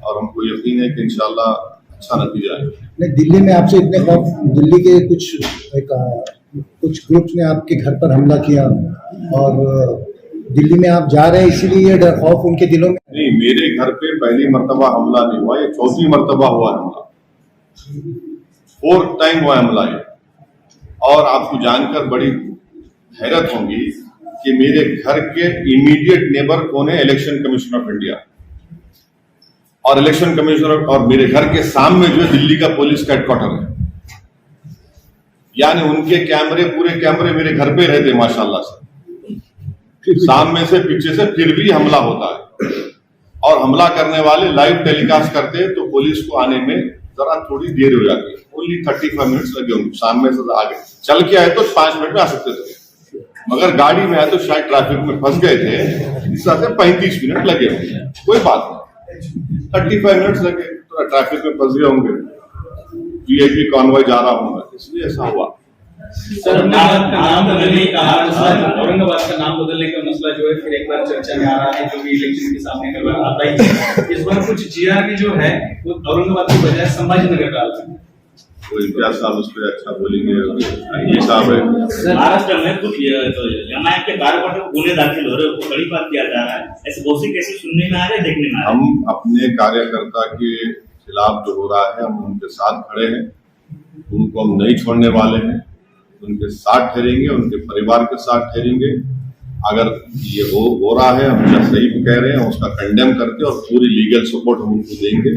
और हमको यकीन है कि इंशाल्लाह अच्छा नतीजा है। नहीं, दिल्ली में आपसे इतने खौफ, दिल्ली के कुछ एक कुछ ग्रुप्स ने आपके घर पर हमला किया और दिल्ली में आप जा रहे हैं, इसीलिए ये खौफ उनके दिलों में। नहीं, मेरे घर पे पहली मर्तबा हमला नहीं हुआ, ये चौथी मर्तबा हुआ हमला, 4th टाइम हुआ हमला ये। और आपको जानकर बड़ी हैरत होगी कि मेरे घर के इमीडिएट नेबर कौन है? Election commission of India. और इलेक्शन कमीशनर और मेरे घर के सामने जो है दिल्ली का पुलिस का हेडक्वार्टर है, यानी उनके कैमरे, पूरे कैमरे मेरे घर पे रहते माशाल्लाह से, सामने से पीछे से, फिर भी हमला होता है। और हमला करने वाले लाइव टेलीकास्ट करते हैं, तो पुलिस को आने में जरा थोड़ी देर हो जाती है, ओनली 35 मिनट्स लगे होंगे। सामने से आगे चल के आए तो 5 मिनट में आ सकते थे, मगर गाड़ी में आए तो शायद ट्रैफिक में फंस गए थे, इस तरह से 35 मिनट लगे होंगे, कोई बात नहीं। 35 मिनट्स लगे तो ट्रैफिक में फंस गए होंगे, वीआईपी कॉन्वॉय जा रहा होगा, इसलिए ऐसा हुआ। सर, औरंगाबाद का नाम बदलने का औरंगाबाद का नाम बदलने का मसला जो है फिर एक बार चर्चा में आ रहा है, जो भी इलेक्शन के सामने का बार आता ही है। इस बार कुछ जीआरपी जो है वो औरंगाबाद की बजाय संभाजीनगर डाल रहे हैं। वो इम्तियाज साहब उस पर अच्छा बोलेंगे, ये साहब है। महाराष्ट्र में कुछ एमआईएम के कार्यकर्ता को गुने दाखिल हो रहे हैं, उसको बड़ी बात किया जा रहा है, ऐसे बहुत सी केसेस सुनने में आ रहे हैं, देखने में आ रहे हैं। हम अपने कार्यकर्ता के खिलाफ जो हो रहा है, हम उनके साथ खड़े हैं, उनको हम नहीं छोड़ने वाले हैं, उनके साथ ठहरेंगे, उनके परिवार के साथ ठहरेंगे। अगर ये हो रहा है, हम जो सही कह रहे हैं उसका कंडेम करके और पूरी लीगल सपोर्ट हम उनको देंगे।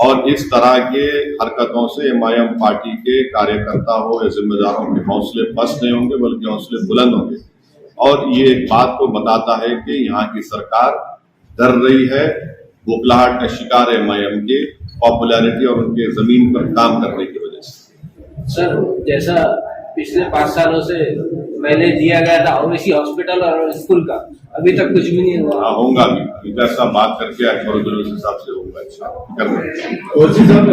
और इस तरह के हरकतों से एमआईएम पार्टी के कार्यकर्ता हो या जिम्मेदारों के हौसले पस्त नहीं होंगे, बल्कि हौसले बुलंद होंगे। और ये एक बात को बताता है कि यहाँ की सरकार डर रही है, बुखलाहट का शिकार है एमआईएम के पॉपुलैरिटी और उनके जमीन पर काम करने की वजह से। सर, जैसा पिछले 5 सालों से पहले दिया गया था और इसी हॉस्पिटल और स्कूल का अभी तक कुछ भी नहीं हुआ। होगा भी, ऐसा बात करके अकबर उस हिसाब से होगा। अच्छा ओसी साहब,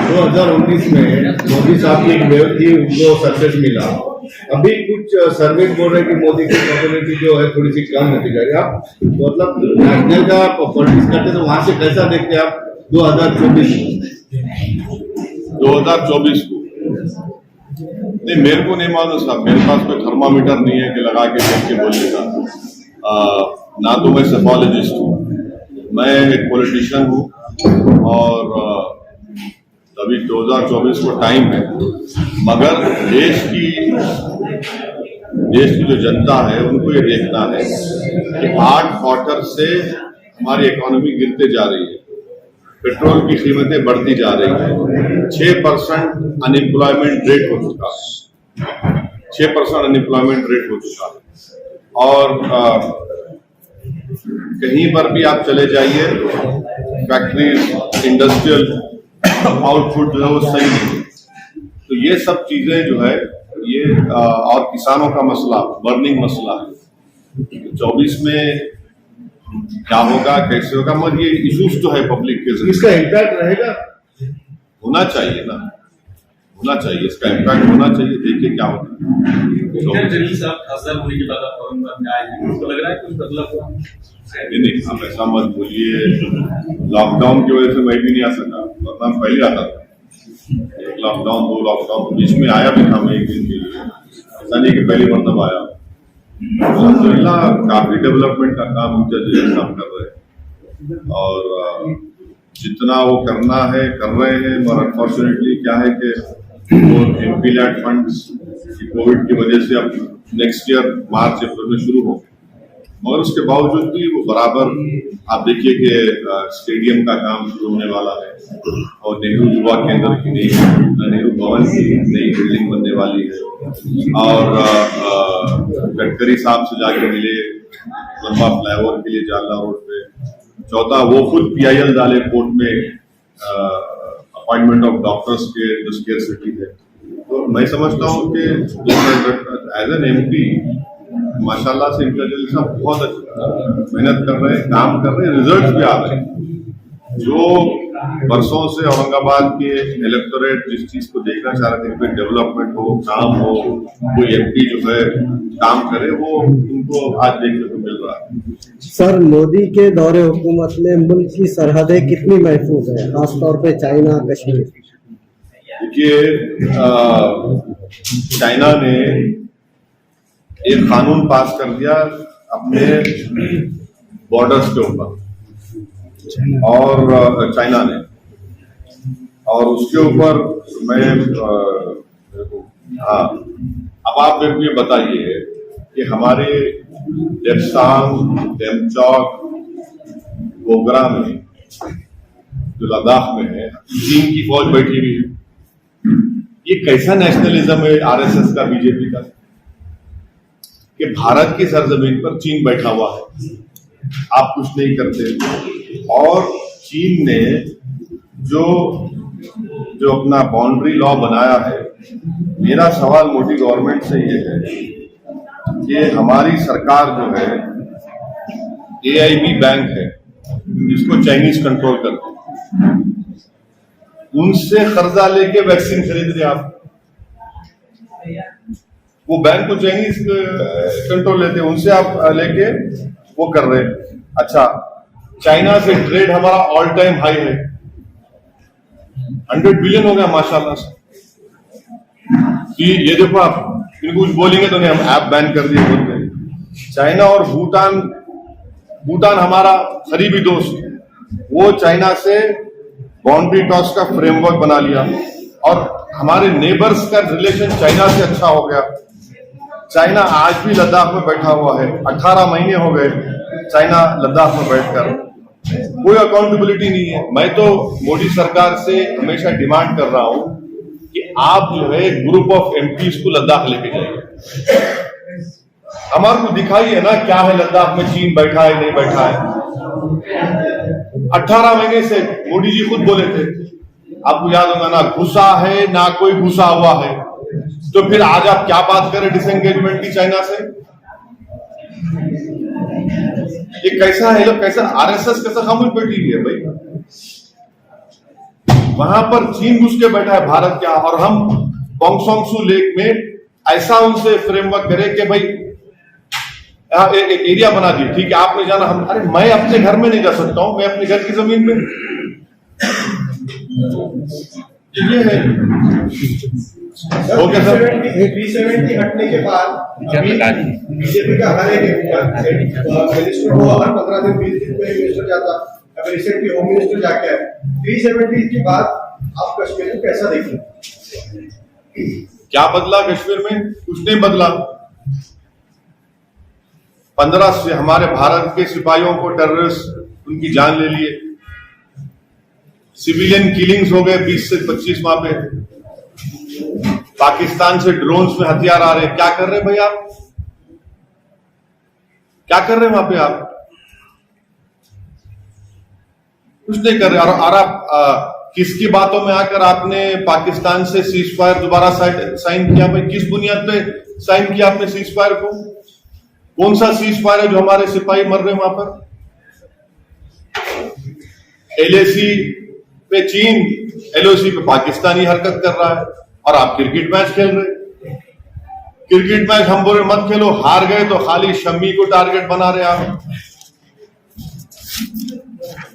2019 में मोदी साहब की एक वेव थी, उनको सक्सेस मिला। अभी कुछ सर्वे बोल रहे कि मोदी की पॉपुलैरिटी जो है थोड़ी सी कम होती जा रही है। आप मतलब नेशनल का पॉलिटिक्स करते तो वहां से कैसा देखते हैं आप 2024 को? नहीं, मेरे को नहीं मालूम साहब, मेरे पास कोई थर्मामीटर नहीं है कि लगा के देख के बोलेगा। ना तो मैं सेफोलॉजिस्ट हूँ, मैं एक पॉलिटिशियन हूँ और अभी 2024 को टाइम है। मगर देश की जो जनता है उनको ये देखना है कि 8 क्वार्टर से हमारी इकोनॉमी गिरते जा रही है, पेट्रोल की कीमतें बढ़ती जा रही है, 6% अनएम्प्लॉयमेंट रेट हो चुका है, 6% अनएम्प्लॉयमेंट रेट हो चुका है। और कहीं पर भी आप चले जाइए, फैक्ट्री, इंडस्ट्रियल आउटपुट जो है वो सही नहीं है। तो ये सब चीजें जो है ये और किसानों का मसला, बर्निंग मसला है। 24 में क्या होगा, कैसे होगा, मगर ये इश्यूज जो है पब्लिक के जरिए, इसका इम्पैक्ट रहेगा, होना चाहिए ना, होना चाहिए, इसका इम्पैक्ट होना चाहिए। देखिए क्या होता है। जलील साहब खासदार होने के बाद आप औरंगाबाद में आए हैं, आपको लग रहा है कुछ बदलाव हुआ? नहीं, आप ऐसा मत बोलिए। लॉकडाउन की वजह से मैं भी नहीं आ सका, वरना पहले आता था। एक लॉकडाउन, 2 लॉकडाउन बीच में आया भी था मैं एक दिन के लिए, ऐसा नहीं कि पहली मरतबा आया। अल्हम्दुलिल्लाह काफी डेवलपमेंट का काम इंचार्ज काम कर रहे हैं और जितना वो करना है कर रहे हैं। मगर अनफॉर्चुनेटली क्या है कि वो एमपी लैड फंड्स कोविड की वजह से अब नेक्स्ट ईयर मार्च अप्रैल में शुरू हो, मगर उसके बावजूद भी वो बराबर आप देखिए कि स्टेडियम का काम शुरू होने वाला है और नेहरू युवा केंद्र की नई नेहरू भवन की नई बिल्डिंग बनने वाली है। और गडकरी साहब से जाके मिले लंबा फ्लाईओवर के लिए जालना रोड पे। चौथा, वो खुद पीआईएल डाले कोर्ट में अपॉइंटमेंट ऑफ डॉक्टर्स के जो स्केर्सिटी है। तो मैं समझता हूँ कि एज एन एमपी माशाल्लाह से इंटेलिजेंस साहब बहुत अच्छी मेहनत कर रहे हैं, काम कर रहे हैं, रिजल्ट भी आ रहे हैं। जो बरसों से औरंगाबाद के इलेक्टोरेट जिस चीज को देखना चाह रहे थे, कोई डेवलपमेंट हो, काम हो, कोई एमपी जो है काम करे, वो उनको आज देखने को मिल रहा है। सर, मोदी के दौरे हुकूमत में मुल्क की सरहदें कितनी महफूज है, खासतौर पे चाइना, कश्मीर? देखिए, चाइना ने एक कानून पास कर दिया अपने बॉर्डर्स के ऊपर, और चाइना ने, और उसके ऊपर मैं हाँ, अब आप मेरे को ये बताइए कि हमारे डेप्सांग, डेमचौक, गोगरा में, जो लद्दाख में है, चीन की फौज बैठी हुई है। ये कैसा नेशनलिज्म है आरएसएस का, बीजेपी का, कि भारत की सरजमीन पर चीन बैठा हुआ है, आप कुछ नहीं करते। और चीन ने जो अपना बाउंड्री लॉ बनाया है, मेरा सवाल मोदी गवर्नमेंट से ये है कि हमारी सरकार जो है, AIB बैंक है जिसको चाइनीज कंट्रोल करते हैं, उनसे कर्जा लेके वैक्सीन खरीद रहे आप। वो बैंक को चाइनीज कंट्रोल लेते हैं, उनसे आप लेके वो कर रहे हैं। अच्छा, चाइना से ट्रेड हमारा ऑल टाइम हाई है, 100 बिलियन हो गया माशाल्लाह से। कि ये देखो, आप इनको कुछ बोलेंगे तो नहीं, हम ऐप बैन कर दिए बोलते हैं। चाइना और भूटान हमारा करीबी दोस्त, वो चाइना से बाउंड्री टॉस का फ्रेमवर्क बना लिया, और हमारे नेबर्स का रिलेशन चाइना से अच्छा हो गया। चाइना आज भी लद्दाख में बैठा हुआ है, 18 महीने हो गए चाइना लद्दाख में बैठकर, कोई अकाउंटेबिलिटी नहीं है। मैं तो मोदी सरकार से हमेशा डिमांड कर रहा हूं कि आप जो है ग्रुप ऑफ एमपीज को लद्दाख लेके जाइए, हमारे को दिखाइए ना क्या है लद्दाख में, चीन बैठा है नहीं बैठा है। 18 महीने से मोदी जी खुद बोले थे, आपको याद होगा ना, घुसा है ना कोई घुसा हुआ है, तो फिर आज आप क्या बात करें डिसएंगेजमेंट की चाइना से? ये कैसा है, लोग कैसा, आरएसएस कैसा खामोश बैठी हुई है भाई? वहां पर चीन घुस के बैठा है भारत क्या, और हम बोंगसोंगसू लेक में ऐसा उनसे फ्रेमवर्क करें कि भाई एक एरिया बना दी, ठीक है आपने जाना, हम, अरे मैं अपने घर में नहीं जा सकता हूं, मैं अपने घर की जमीन में। ये है ओके सर। 370 हटने के बाद बीजेपी का हर एक मिनिस्टर को हर 15 दिन 20 दिन में मिनिस्टर जाता, अब रिसेंटली होम मिनिस्टर जाके आए। 370 के बाद आप कश्मीर को कैसा देखें? क्या बदला कश्मीर में? कुछ नहीं बदला। 15 से हमारे भारत के सिपाहियों को टेररिस्ट उनकी जान ले लिए, सिविलियन किलिंग्स हो गए 20 से 25 वहां पे, पाकिस्तान से ड्रोन्स में हथियार आ रहे। क्या कर रहे भाई आप, क्या कर रहे हैं वहां पे आप? कुछ नहीं कर रहे। और आप किसकी बातों में आकर आपने पाकिस्तान से सीज फायर दोबारा साइन किया भाई? किस बुनियाद पे साइन किया आपने सीज फायर को? कौन सा सीज फायर है जो हमारे सिपाही मर रहे हैं वहां पर? LAC पे चीन, LOC पे पाकिस्तानी हरकत कर रहा है, और आप क्रिकेट मैच खेल रहे। क्रिकेट मैच हम बोले मत खेलो, हार गए तो खाली शम्मी को टारगेट बना रहे आप।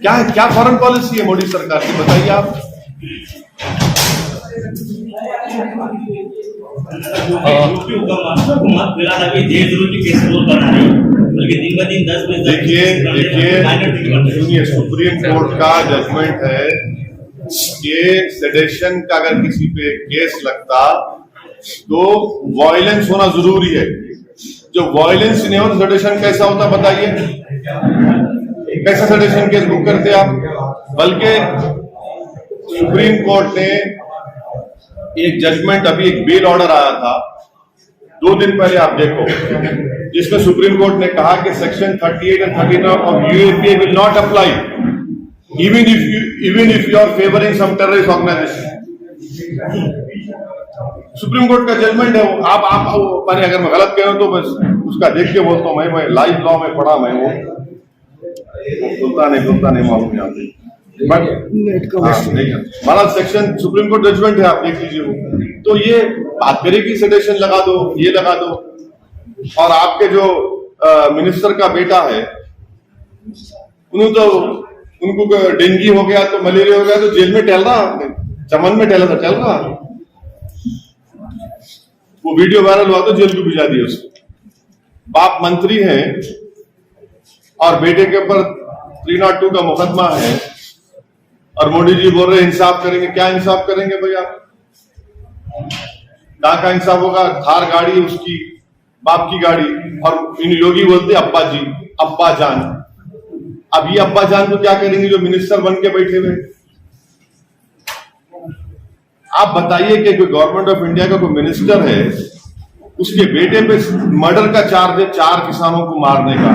क्या फॉरेन पॉलिसी है मोदी सरकार की, बताइए आप। हुकूमत फिलहाल अभी देश विरोध की केस रोल बना रही है, बल्कि दिन ब दिन 10 में देखिए सुनिए, सुप्रीम कोर्ट का जजमेंट है कि सेडेशन का अगर किसी पे केस लगता तो वायलेंस होना जरूरी है। जो वायलेंस नहीं हो तो सेडेशन कैसा होता बताइए? कैसा सेडेशन केस बुक करते आप? बल्कि सुप्रीम कोर्ट ने एक जजमेंट, अभी एक बेल ऑर्डर आया था 2 दिन पहले, आप देखो, जिसमें सुप्रीम कोर्ट ने कहा कि section 38 and 39 of UAPA will not apply even if you are favoring some terrorist organization। Supreme court का जजमेंट है वो। आप मैंने अगर मैं गलत कह रहा हूं तो बस उसका देख के बोलता हूं, मैं लाइव लॉ में पढ़ा, मैं वो बोलता नहीं मालूम यहाँ पे, बट हमारा सेक्शन सुप्रीम कोर्ट जजमेंट है, आप देख लीजिए वो। तो ये बात करें कि सेडेशन लगा दो, ये लगा दो, और आपके जो मिनिस्टर का बेटा है, उनको डेंगू हो गया तो मलेरिया हो गया तो जेल में टहल रहा आपने। चमन में टहला था, चल रहा वो वीडियो वायरल हुआ तो जेल भी भिजा दिया उसको। बाप मंत्री हैं और बेटे के ऊपर 302 का मुकदमा है और मोदी जी बोल रहे इंसाफ करेंगे। क्या इंसाफ करेंगे भैया? कहाँ का इंसाफ होगा? थार गाड़ी उसकी बाप की गाड़ी, और इन योगी बोलते अब्बा जी, अब्बा जान। अब ये अब्बा जान को क्या करेंगे जो मिनिस्टर बन के बैठे हुए? आप बताइए कि कोई गवर्नमेंट ऑफ इंडिया का कोई मिनिस्टर है, उसके बेटे पे मर्डर का चार्ज है 4 किसानों को मारने का।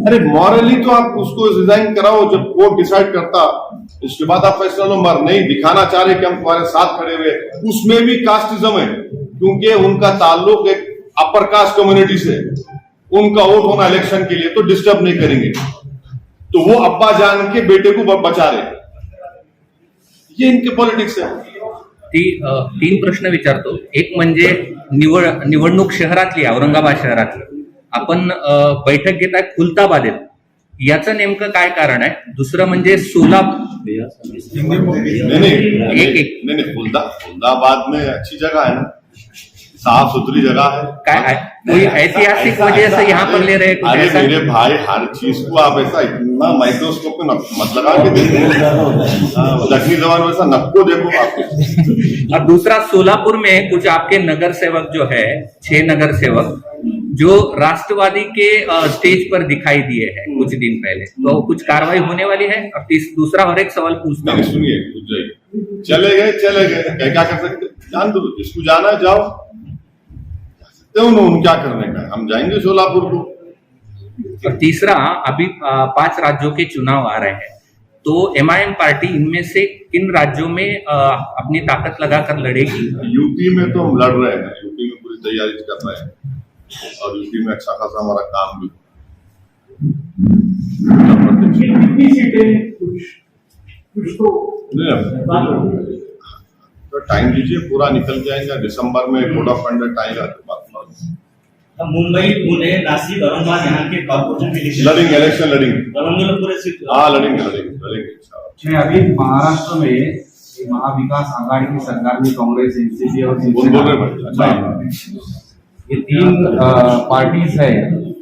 अरे मॉरली तो आप उसको रिजाइन कराओ, जब कोर्ट डिसाइड करता उसके बाद आप फैसला लो। मर नहीं दिखाना चाह रहे कि हम तुम्हारे साथ खड़े हुए, उसमें भी कास्टिज्म है, क्योंकि उनका ताल्लुक एक अपर कास्ट कम्युनिटी से। उनका वोट होना इलेक्शन के लिए तो डिस्टर्ब नहीं करेंगे, तो वो अब्बा जान के बेटे को बचा रहे। ये इनके पॉलिटिक्स है। तीन प्रश्न विचारतो। एक म्हणजे निवडणूक शहरातली, औरंगाबाद शहरातली आपण बैठक घेताय खुलताबादेत, याचं नेमकं काय कारण आहे? दुसरं म्हणजे सोलापूर। नहीं, खुलदाबाद में अच्छी जगह है ना, साफ सुथरी जगह है। काय कोई ऐतिहासिक वजह से यहाँ पर ले रहे? अरे मेरे भाई, हर चीज को आप ऐसा इतना माइक्रोस्कोप में मत लगा के देखो। दक्षिणी जबान वैसा नक्को देखो आप। और दूसरा, सोलापुर में कुछ आपके नगर सेवक जो है, 6 नगर सेवक जो राष्ट्रवादी के स्टेज पर दिखाई दिए हैं कुछ दिन पहले, तो कुछ कार्रवाई होने वाली है? और दूसरा और एक सवाल पूछता हूँ। सुनिए, चले गए क्या कर सकते? जान दो, जिसको जाना है जाओ, उन्होंने क्या करने का, हम जाएंगे सोलापुर को। और तीसरा, अभी 5 राज्यों के चुनाव आ रहे हैं, तो एमआईएम पार्टी इनमें से किन राज्यों में अपनी ताकत लगाकर लड़ेगी? यूपी में तो हम लड़ रहे हैं, यूपी में पूरी तैयारी कर रहे हैं और यूपी में अच्छा खासा हमारा काम भी। कितनी सीटें कुछ तो टाइम दीजिए, पूरा निकल जाएगा। दिसंबर में कोड ऑफ कंडक्ट आएगा तो बात मुंबई, पुणे, नासिक, औरंगाबाद यहाँ के कॉर्पोरेशन लड़ेंगे, इलेक्शन लड़ेंगे। पूरे सीट हाँ लड़ेंगे। अभी महाराष्ट्र में महाविकास आघाड़ी की सरकार में कांग्रेस, एनसीपी और ये 3 पार्टीज है,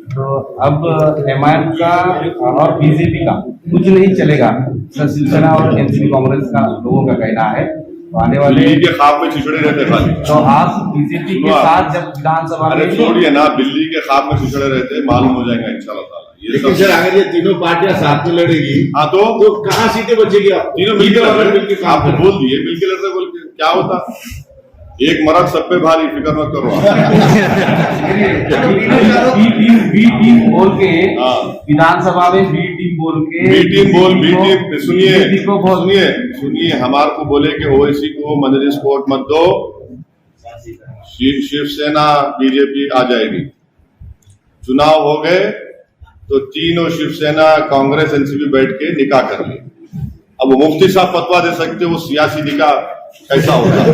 तो अब एमआईएम का और बीजेपी का कुछ नहीं चलेगा। शिवसेना और एनसीपी कांग्रेस का लोगों का कहना है तो आने वाले बिल्ली के ख्वाब में छिछड़े रहते खाली। तो आप बीजेपी के साथ जब विधानसभा में छोड़िए ना, बिल्ली के ख्वाब में छिछड़े रहते, मालूम हो जाएगा इंशाल्लाह ताला। ये लेकिन सर अगर ये तीनों पार्टियां साथ में लड़ेगी, हाँ तो कहाँ सीटें बचेगी? आप तीनों मिलकर आपको बोल दिए, मिलकर लड़ते, बोल के क्या होता? एक मर्द सब पे भारी, फिक्र मत करो। बी टीम बोल के विधानसभा में बी टीम सुनिए, हमारे को बोले कि ओवैसी को मजलिस कोर्ट मत दो, शिवसेना बीजेपी आ जाएगी। चुनाव हो गए तो तीनों शिवसेना कांग्रेस एनसीपी बैठ के निकाह कर ली। अब वो मुफ्ती साहब फतवा दे सकते, वो सियासी निकाह कैसा होगा?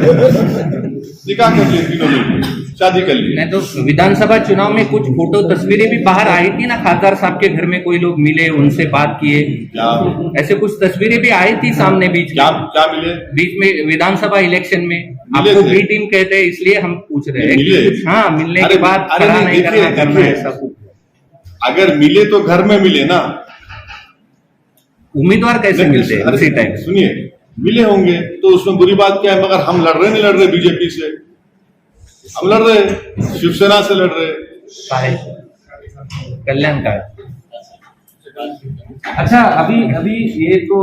निकाह कर लिए तीनों मिलकर, शादी कर ली। नहीं तो विधानसभा चुनाव में कुछ फोटो तस्वीरें भी बाहर आई थी ना, खासदार साहब के घर में कोई लोग मिले, उनसे बात किए, ऐसे कुछ तस्वीरें भी आई थी सामने बीच में। क्या मिले? बीच में विधानसभा इलेक्शन में आपको बी टीम कहते हैं, इसलिए हम पूछ रहे हैं। हाँ, मिलने के बाद खड़ा नहीं करना है सब। अगर मिले तो घर में मिले ना, उम्मीदवार कैसे मिलते हैं उसी टाइम? सुनिए, मिले होंगे तो उसमें बुरी बात क्या है? मगर हम लड़ रहे नहीं लड़ रहे बीजेपी से, हम लड़ रहे शिवसेना से, लड़ रहे कल्याण का। अच्छा, अभी ये तो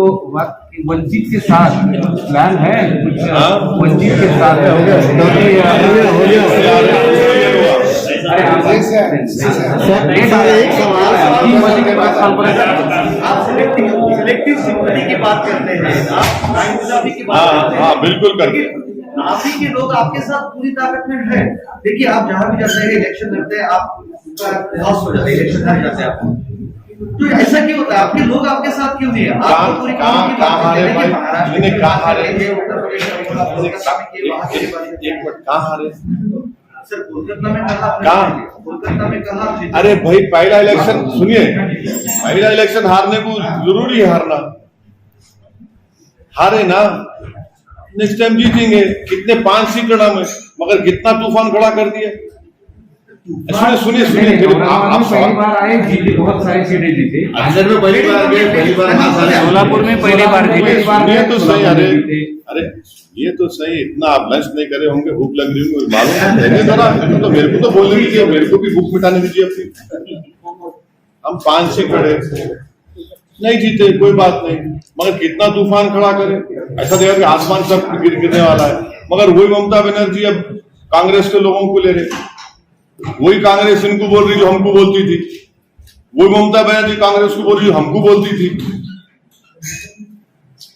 वंचित के साथ प्लान है कुछ? वंचित के साथ सिलेक्टिव सिंपैथी की बात करते हैं आप, नाइंसाफी की बात करते हैं। हाँ, बिल्कुल करते हैं। आप ही के लोग आपके साथ पूरी ताकत में है। देखिए, आप जहां भी जाते हैं, इलेक्शन लड़ते हैं, आप लॉस हो जाते हैं, इलेक्शन हार जाते हैं आप। तो ऐसा क्यों होता है? आपके लोग आपके साथ क्यों नहीं है? आप पूरी कहाँ हारे भाई? कहाँ हारे? उत्तर प्रदेश में कहाँ हारे? सर, कोलकाता में कहा, कोलकाता में कहा। अरे भाई, पहला इलेक्शन सुनिए, पहला इलेक्शन हारने को जरूरी है हारना। हारे ना, नेक्स्ट टाइम जीतेंगे। कितने 5 सीट लड़ा में, मगर कितना तूफान खड़ा कर दिया। सुनिए फिर आप पहली बार आए, जीते, बहुत सारी सीटें जीते। अंदर में पहली बार गए, पहली बार सोलापुर में पहली बार जीते। ये तो सही, अरे ये तो सही, इतना आप लंच नहीं करे होंगे, भूख लग रही होंगी, मालूम है जरा, तो मेरे को तो बोलने दीजिए, मेरे को भी भूख मिटाने दीजिए अपनी। हम 5 से खड़े नहीं जीते, कोई बात नहीं, मगर कितना तूफान खड़ा करे, ऐसा देखा कि आसमान सब गिरने वाला है। मगर वही ममता बनर्जी अब कांग्रेस के लोगों को ले रहे, वही कांग्रेस इनको बोल रही जो हमको बोलती थी, वही ममता बनर्जी कांग्रेस को बोल रही जो हमको बोलती थी।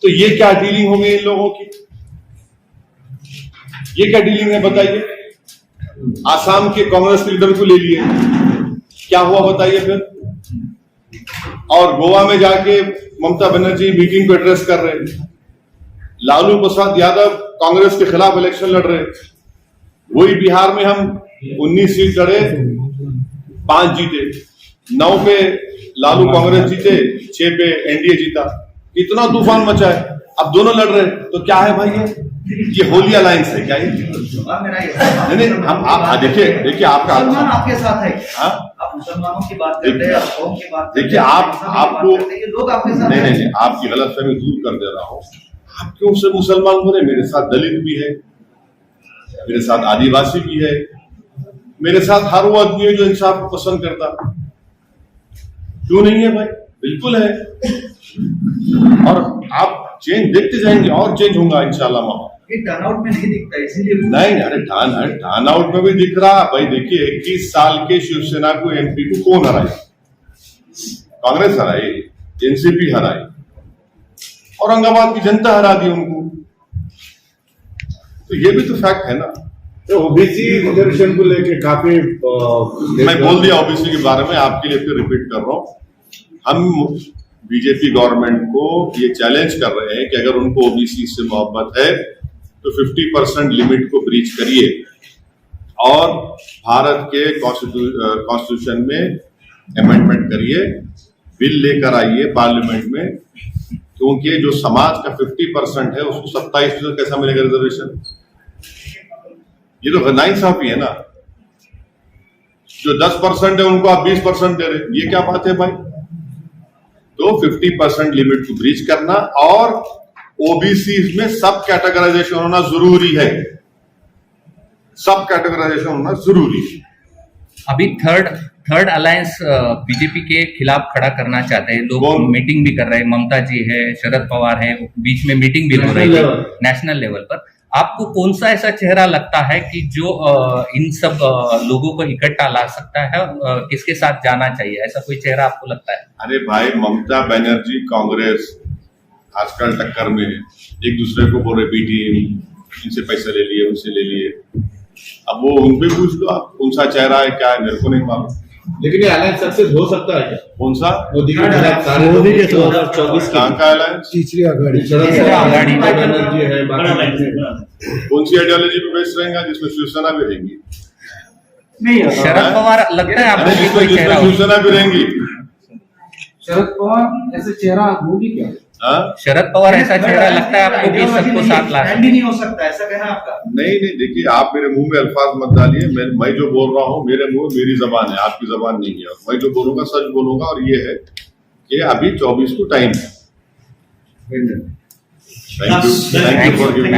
तो ये क्या डीलिंग हो गई इन लोगों की, ये क्या डीलिंग है बताइए। आसाम के कांग्रेस लीडर को ले लिए, क्या हुआ बताइए फिर। और गोवा में जाके ममता बनर्जी मीटिंग को एड्रेस कर रहे हैं, लालू प्रसाद यादव कांग्रेस के खिलाफ इलेक्शन लड़ रहे, वही बिहार में हम 19 सीट लड़े, 5 जीते, 9 पे लालू कांग्रेस जीते, 6 पे एनडीए जीता। इतना तूफान मचा है, अब दोनों लड़ रहे, तो क्या है भाई ये होली अलायंस है क्या ये? नहीं हम आप देखिए आपका आपके साथ है, आप मुसलमानों की बात करते हैं, कौम की बात देखिए आपको लोग आपके साथ नहीं आपकी गलतफहमी दूर कर दे रहा हूँ। आप क्यों से मुसलमान हो रहे, मेरे साथ दलित भी है, मेरे साथ आदिवासी भी है, मेरे साथ हर वो आदमी है जो इंसाफ को पसंद करता। क्यों नहीं है भाई, बिल्कुल है। और आप चेंज देखते जाएंगे और चेंज होगा इंशाल्लाह। माहौल टर्नआउट में नहीं दिखता, इसीलिए नहीं, अरे टर्न आउट में भी दिख रहा भाई। देखिए 21 साल के शिवसेना को एमपी को कौन हराए? कांग्रेस हराई, एनसीपी हराई, औरंगाबाद की जनता हरा दी उनको। तो ये भी तो फैक्ट है ना। तो ओबीसी रिजर्वेशन को लेके काफी मैं बोल दिया ओबीसी के बारे में, आपके लिए फिर रिपीट कर रहा हूं। हम बीजेपी गवर्नमेंट को ये चैलेंज कर रहे हैं कि अगर उनको ओबीसी से मोहब्बत है तो 50% लिमिट को ब्रीच करिए और भारत के कॉन्स्टिट्यूशन में अमेंडमेंट करिए, बिल लेकर आइए पार्लियामेंट में, क्योंकि जो समाज का 50% है उसको 27% कैसा मिलेगा रिजर्वेशन? ये तो नाइंसाफी है ना। जो 10% है उनको आप 20% दे रहे, ये क्या बात है भाई? तो 50% लिमिट को ब्रीच करना और ओबीसी में सब कैटेगराइजेशन होना जरूरी है, सब कैटेगराइजेशन होना जरूरी है। अभी थर्ड अलायंस बीजेपी के खिलाफ खड़ा करना चाहते हैं लोग, मीटिंग भी कर रहे हैं, ममता जी है, शरद पवार है, बीच में मीटिंग भी हो रही है नेशनल लेवल पर। आपको कौन सा ऐसा चेहरा लगता है कि जो इन सब लोगों को इकट्ठा ला सकता है? किसके साथ जाना चाहिए, ऐसा कोई चेहरा आपको लगता है? अरे भाई, ममता बनर्जी कांग्रेस आजकल टक्कर में है, एक दूसरे को बोल रहे बी टीम, इनसे पैसे ले लिए, उनसे ले लिए। अब वो उन पे पूछ लो आप कौन सा चेहरा है, क्या है, मेरे को नहीं मालूम। लेकिन ये अलायंस सक्सेस हो सकता है क्या? कौन सा? मोदी के खिलाफ सारे 2024 का अलायंस, तीसरी आघाड़ी, बनर्जी है, कौन सी आइडियोलॉजी पे बेस रहेगा जिसमें शिवसेना भी रहेंगी? नहीं, शरद पवार लगता है आपको कि कोई चेहरा हो? शिवसेना भी रहेंगी। शरद पवार ऐसे चेहरा होगी क्या? शरद पवार ऐसा चेहरा लगता है आपको कि सबको साथ ला सकते? नहीं हो सकता, ऐसा कहना आपका? नहीं, देखिए आप मेरे मुंह में अल्फाज मत डालिए। मैं जो बोल रहा हूँ मेरे मुंह मेरी जबान है, आपकी जबान नहीं है। मैं जो बोलूंगा सच बोलूंगा, और ये है कि अभी 24 को टाइम है। Thank you for giving.